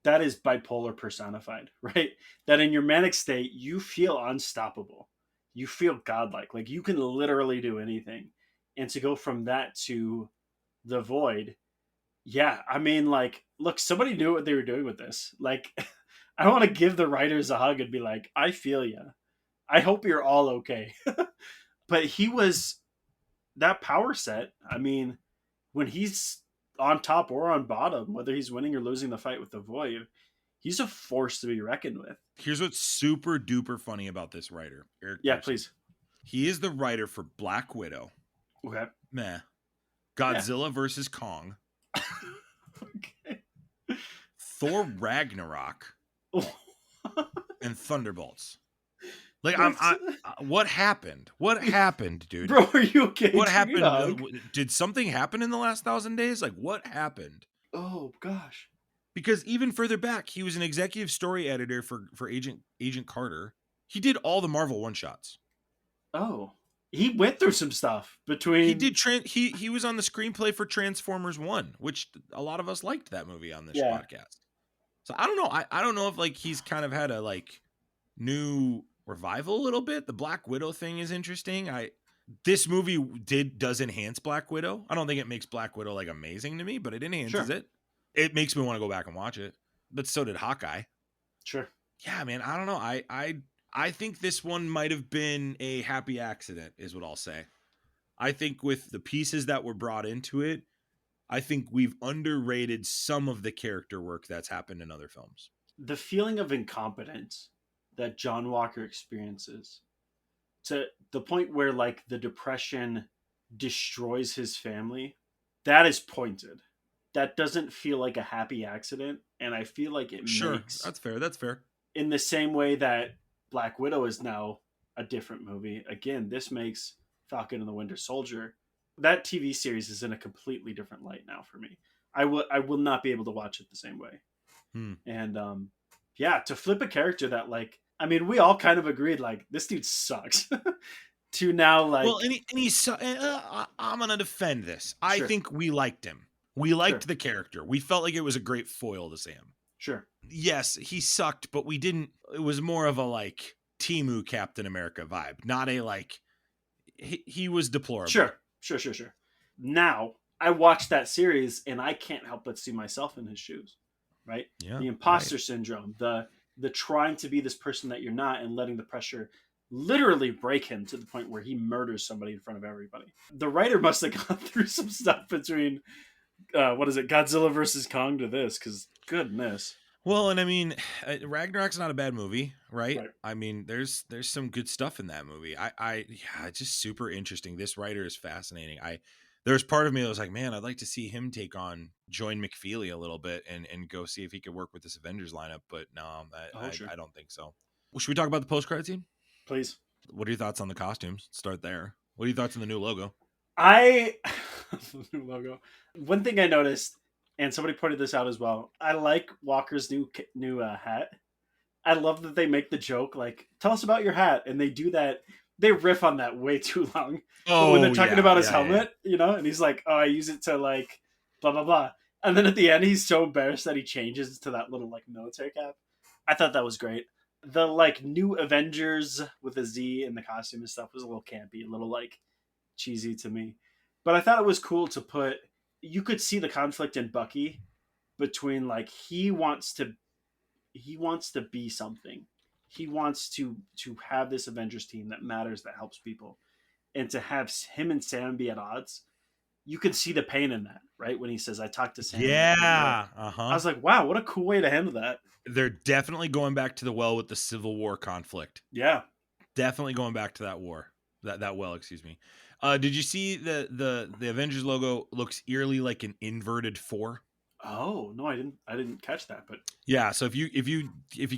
bipolar personified, right? That in your manic state, you feel unstoppable. You feel godlike. Like you can literally do anything. And to go from that to the Void, yeah, I mean, like, look, somebody knew what they were doing with this. Like, I want to give the writers a hug and be like, I feel you. I hope you're all okay. But he was that power set. I mean, when he's on top or on bottom, whether he's winning or losing the fight with the Void, he's a force to be reckoned with. Here's what's super duper funny about this writer, Eric. Yeah, please. He is the writer for Black Widow. Okay. Meh. Godzilla versus Kong. Okay. Thor Ragnarok. And Thunderbolts. Like, what happened? What happened, dude? Bro, are you okay? What happened? Did something happen in the last 1,000 days? Like, what happened? Oh, gosh. Because even further back, he was an executive story editor for Agent Carter. He did all the Marvel one-shots. Oh. He went through some stuff between... He did... He was on the screenplay for Transformers 1, which a lot of us liked that movie on this podcast. So, I don't know. I don't know if, like, he's kind of had a, like, new... revival a little bit. The Black Widow thing is interesting. This movie does enhance Black Widow. I don't think it makes Black Widow like amazing to me, but it enhances it. It makes me want to go back and watch it. But so did Hawkeye. Sure. Yeah, man. I don't know. I think this one might have been a happy accident, is what I'll say. I think with the pieces that were brought into it, I think we've underrated some of the character work that's happened in other films. The feeling of incompetence that John Walker experiences, to the point where like the depression destroys his family, that is pointed. That doesn't feel like a happy accident, and I feel like it makes... That's fair. In the same way that Black Widow is now a different movie. Again, this makes Falcon and the Winter Soldier... That TV series is in a completely different light now for me. I will not be able to watch it the same way. And Yeah, to flip a character that like, I mean, we all kind of agreed like this dude sucks. To now like, well, and he's I'm gonna defend this. I Sure. think we liked him. We liked Sure. the character. We felt like it was a great foil to Sam. Sure. Yes, he sucked, but we didn't. It was more of a like Temu Captain America vibe, not a like. He was deplorable. Sure. Now I watched that series and I can't help but see myself in his shoes, right? Yeah, the imposter syndrome, the trying to be this person that you're not, and letting the pressure literally break him to the point where he murders somebody in front of everybody. The writer must have gone through some stuff between Godzilla versus Kong to this, because goodness. Well, and I mean, Ragnarok's not a bad movie, right? I mean, there's some good stuff in that movie. Yeah, it's just super interesting. This writer is fascinating. There's part of me that was like, man, I'd like to see him join McFeely a little bit and go see if he could work with this Avengers lineup. But no, I don't think so. Well, should we talk about the post-credit scene? Please. What are your thoughts on the costumes? Start there. What are your thoughts on the new logo? The new logo. One thing I noticed, and somebody pointed this out as well, I like Walker's new hat. I love that they make the joke like, "Tell us about your hat," and they do that. They riff on that way too long. But when they're talking about his helmet, and he's like, "Oh, I use it to like blah blah blah," and then at the end, he's so embarrassed that he changes to that little like military cap. I thought that was great. The like new Avengers with a Z in the costume and stuff was a little campy, a little like cheesy to me. But I thought it was cool to put. You could see the conflict in Bucky between like he wants to be something. He wants to have this Avengers team that matters, that helps people, and to have him and Sam be at odds. You can see the pain in that, right? When he says, "I talked to Sam." Yeah, I was like, wow, what a cool way to handle that. They're definitely going back to the well with the Civil War conflict. Yeah, definitely going back to that war. That well, excuse me. Did you see the Avengers logo looks eerily like an inverted 4? Oh no, I didn't catch that. But yeah, so if you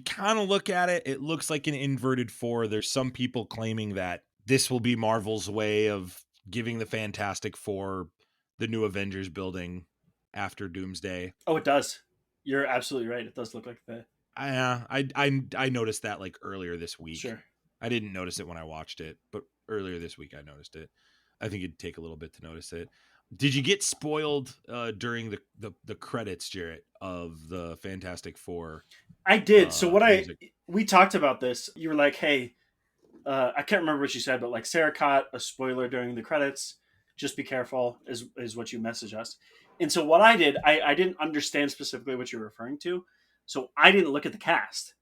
kind of look at it, it looks like an inverted 4. There's some people claiming that this will be Marvel's way of giving the Fantastic Four the new Avengers building after Doomsday. Oh, it does. You're absolutely right. It does look like that. I noticed that like earlier this week. Sure. I didn't notice it when I watched it, but earlier this week I noticed it. I think it'd take a little bit to notice it. Did you get spoiled during the credits, Jarret, of the Fantastic Four? I did. So we talked about this. You were like, "Hey, I can't remember what you said, but like Sarah caught a spoiler during the credits. Just be careful," is what you messaged us. And so what I did, I didn't understand specifically what you're referring to, so I didn't look at the cast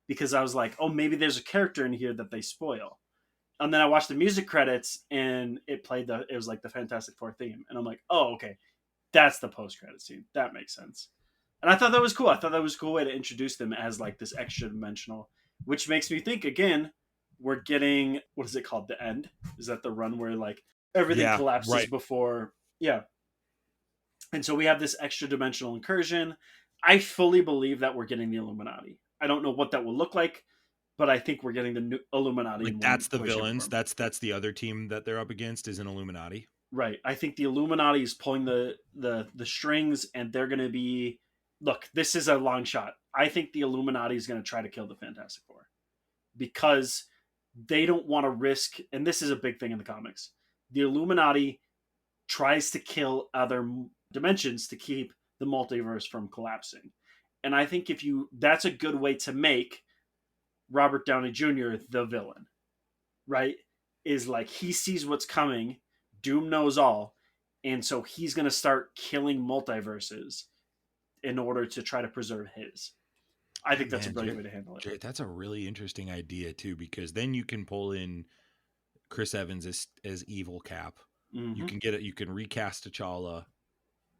because I was like, "Oh, maybe there's a character in here that they spoil." And then I watched the music credits and it was like the Fantastic Four theme. And I'm like, oh, okay, that's the post-credit scene. That makes sense. And I thought that was cool. I thought that was a cool way to introduce them as like this extra dimensional, which makes me think again, we're getting, what is it called? The End? Is that the run where like everything collapses before? Yeah. And so we have this extra dimensional incursion. I fully believe that we're getting the Illuminati. I don't know what that will look like, but I think we're getting the new Illuminati. Like that's the villains. That's the other team that they're up against is an Illuminati. Right. I think the Illuminati is pulling the strings, and they're going to be. Look, this is a long shot. I think the Illuminati is going to try to kill the Fantastic Four because they don't want to risk. And this is a big thing in the comics. The Illuminati tries to kill other dimensions to keep the multiverse from collapsing, and I think that's a good way to make Robert Downey Jr. the villain, right? Is like he sees what's coming, Doom knows all, and so he's going to start killing multiverses in order to try to preserve his. I think that's a brilliant way to handle it. Jarret, that's a really interesting idea too, because then you can pull in Chris Evans as evil Cap. Mm-hmm. You can recast T'Challa.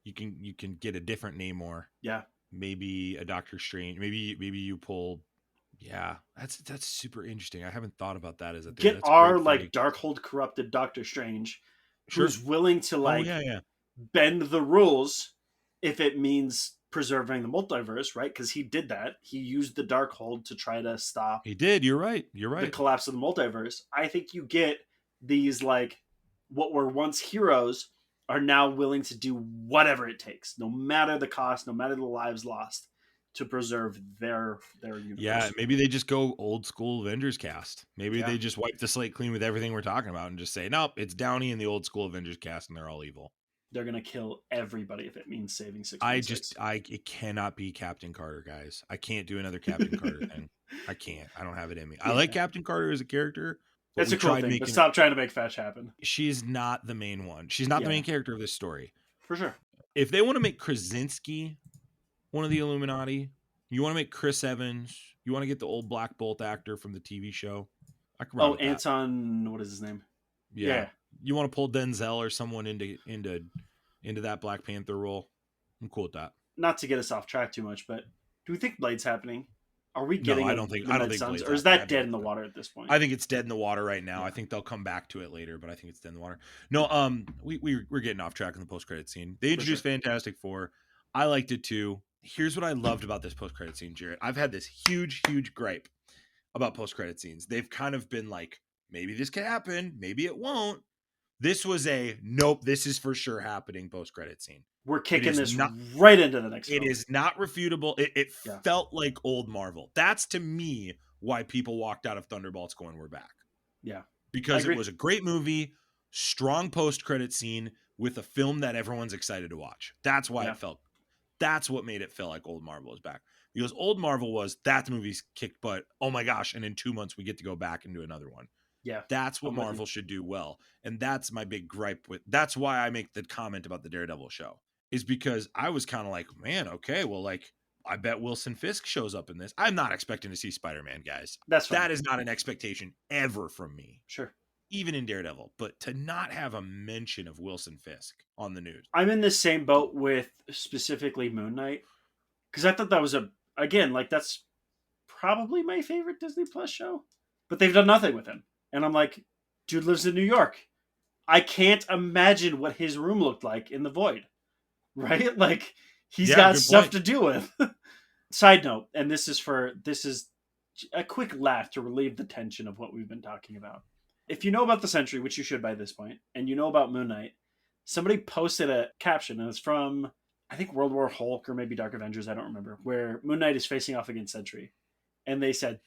You can get a different Namor. Yeah. Maybe a Doctor Strange. Maybe you pull. Yeah, that's super interesting. I haven't thought about that as a thing. Get our like Darkhold corrupted Doctor Strange, who's willing to bend the rules if it means preserving the multiverse, right? Because he did that. He used the Darkhold to try to stop. He did. You're right. The collapse of the multiverse. I think you get these like what were once heroes are now willing to do whatever it takes, no matter the cost, no matter the lives lost, to preserve their universe. Yeah, maybe they just go old school Avengers cast. Maybe they just wipe the slate clean with everything we're talking about and just say, nope, it's Downey and the old school Avengers cast, and they're all evil. They're gonna kill everybody if it means saving 616. It cannot be Captain Carter, guys. I can't do another Captain Carter thing. I can't. I don't have it in me. I like Captain Carter as a character. That's a cool thing, but stop trying to make fetch happen. She's not the main one. She's not the main character of this story. For sure. If they want to make Krasinski one of the Illuminati, you want to make Chris Evans, you want to get the old Black Bolt actor from the TV show. I can run with that. Anton, what is his name? Yeah. You want to pull Denzel or someone into that Black Panther role? I'm cool with that. Not to get us off track too much, but do we think Blade's happening? Are we getting? No, I don't think Blade's, or is that dead in the water at this point? I think it's dead in the water right now. I think they'll come back to it later, but I think it's dead in the water. No, we're getting off track in the post-credit scene. They introduced Fantastic Four. I liked it too. Here's what I loved about this post-credit scene, Jarret. I've had this huge gripe about post-credit scenes. They've kind of been like, maybe this could happen, maybe it won't. This was a nope, this is for sure happening post-credit scene. We're kicking this right into the next film. It is not refutable. It felt like old Marvel. That's, to me, why people walked out of Thunderbolts going, we're back. Yeah. Because it was a great movie, strong post-credit scene with a film that everyone's excited to watch. That's why it felt. That's what made it feel like old Marvel is back. Because old Marvel was, that movie's kicked butt. Oh my gosh. And in 2 months, we get to go back and do another one. Yeah. That's what Marvel should do well. And that's my big gripe with. That's why I make the comment about the Daredevil show. Is because I was kind of like, man, okay, well, like, I bet Wilson Fisk shows up in this. I'm not expecting to see Spider-Man, guys. That is not an expectation ever from me. Sure. Even in Daredevil. But to not have a mention of Wilson Fisk on the news. I'm in the same boat with specifically Moon Knight. Because I thought that was that's probably my favorite Disney Plus show. But they've done nothing with him. And I'm like, dude lives in New York. I can't imagine what his room looked like in the void. Right? Like, he's got stuff to do with. Side note, and this is a quick laugh to relieve the tension of what we've been talking about. If you know about the Sentry, which you should by this point, and you know about Moon Knight, somebody posted a caption, and it's from, I think, World War Hulk or maybe Dark Avengers, I don't remember, where Moon Knight is facing off against Sentry. And they said,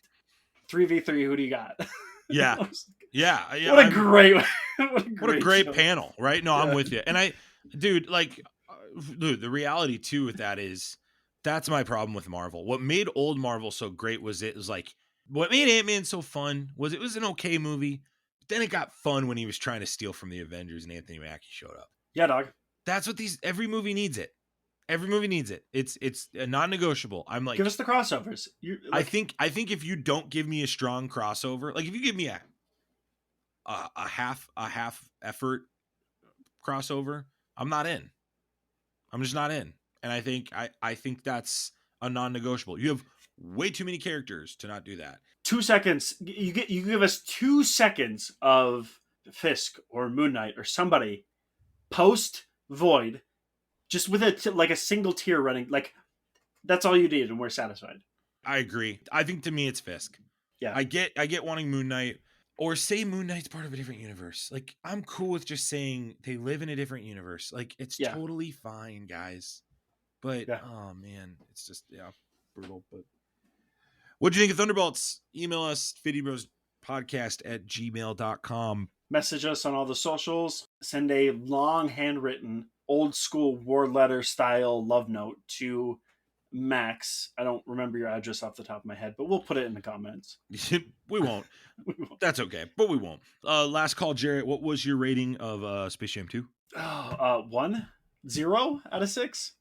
3v3, who do you got? Yeah. Yeah. What a great panel, right? No, I'm with you. And the reality too with that is that's my problem with Marvel. What made old Marvel so great was like what made Ant-Man so fun was it was an okay movie, but then it got fun when he was trying to steal from the Avengers and Anthony Mackie showed up. Yeah, dog. That's what every movie needs it. Every movie needs it. It's a non-negotiable. I'm like, give us the crossovers. I think if you don't give me a strong crossover, like if you give me a half effort crossover, I'm not in. I'm just not in. And I think that's a non-negotiable. You have way too many characters to not do that. 2 seconds. You give us 2 seconds of Fisk or Moon Knight or somebody post Void, just with a single tear running. Like, that's all you need, and we're satisfied. I agree. I think to me it's Fisk. Yeah. I get wanting Moon Knight. Or say Moon Knight's part of a different universe. Like, I'm cool with just saying they live in a different universe. Like, it's totally fine, guys. But, oh, man, it's just, brutal. But what'd you think of Thunderbolts? Email us, fidybrospodcast@gmail.com. Message us on all the socials. Send a long, handwritten, old-school war letter style love note to Max. I don't remember your address off the top of my head, but we'll put it in the comments. We won't. That's okay, but we won't. Last call, Jarret. What was your rating of Space Jam 2? 1, 0 out of 6.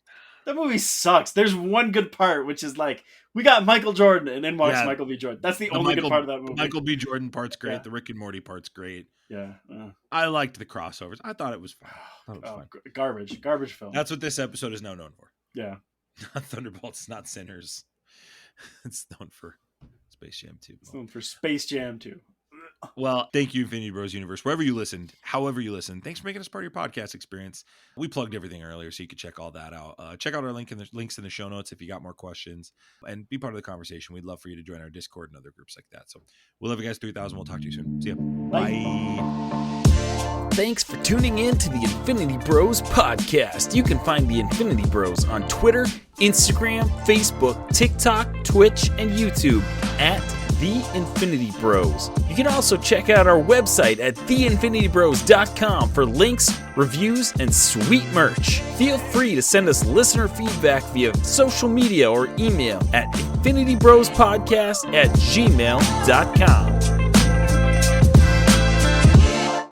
That movie sucks. There's one good part, which is like, we got Michael Jordan and then watch Michael B. Jordan. That's the only good part of that movie. Michael B. Jordan part's great. Yeah. The Rick and Morty part's great. Yeah. I liked the crossovers. I thought it was fun. Garbage film. That's what this episode is now known for. Yeah. Thunderbolts, not Sinners. It's known for Space Jam 2. It's known for Space Jam 2. Well, thank you, Infinity Bros Universe. Wherever you listened, however you listened, thanks for making us part of your podcast experience. We plugged everything earlier, so you could check all that out. Check out our links in the show notes if you got more questions, and be part of the conversation. We'd love for you to join our Discord and other groups like that. So we'll love you guys 3000. We'll talk to you soon. See ya. Bye. Thanks for tuning in to the Infinity Bros podcast. You can find the Infinity Bros on Twitter, Instagram, Facebook, TikTok, Twitch, and YouTube at The Infinity Bros. You can also check out our website at theinfinitybros.com for links, reviews, and sweet merch. Feel free to send us listener feedback via social media or email at infinitybrospodcast@gmail.com.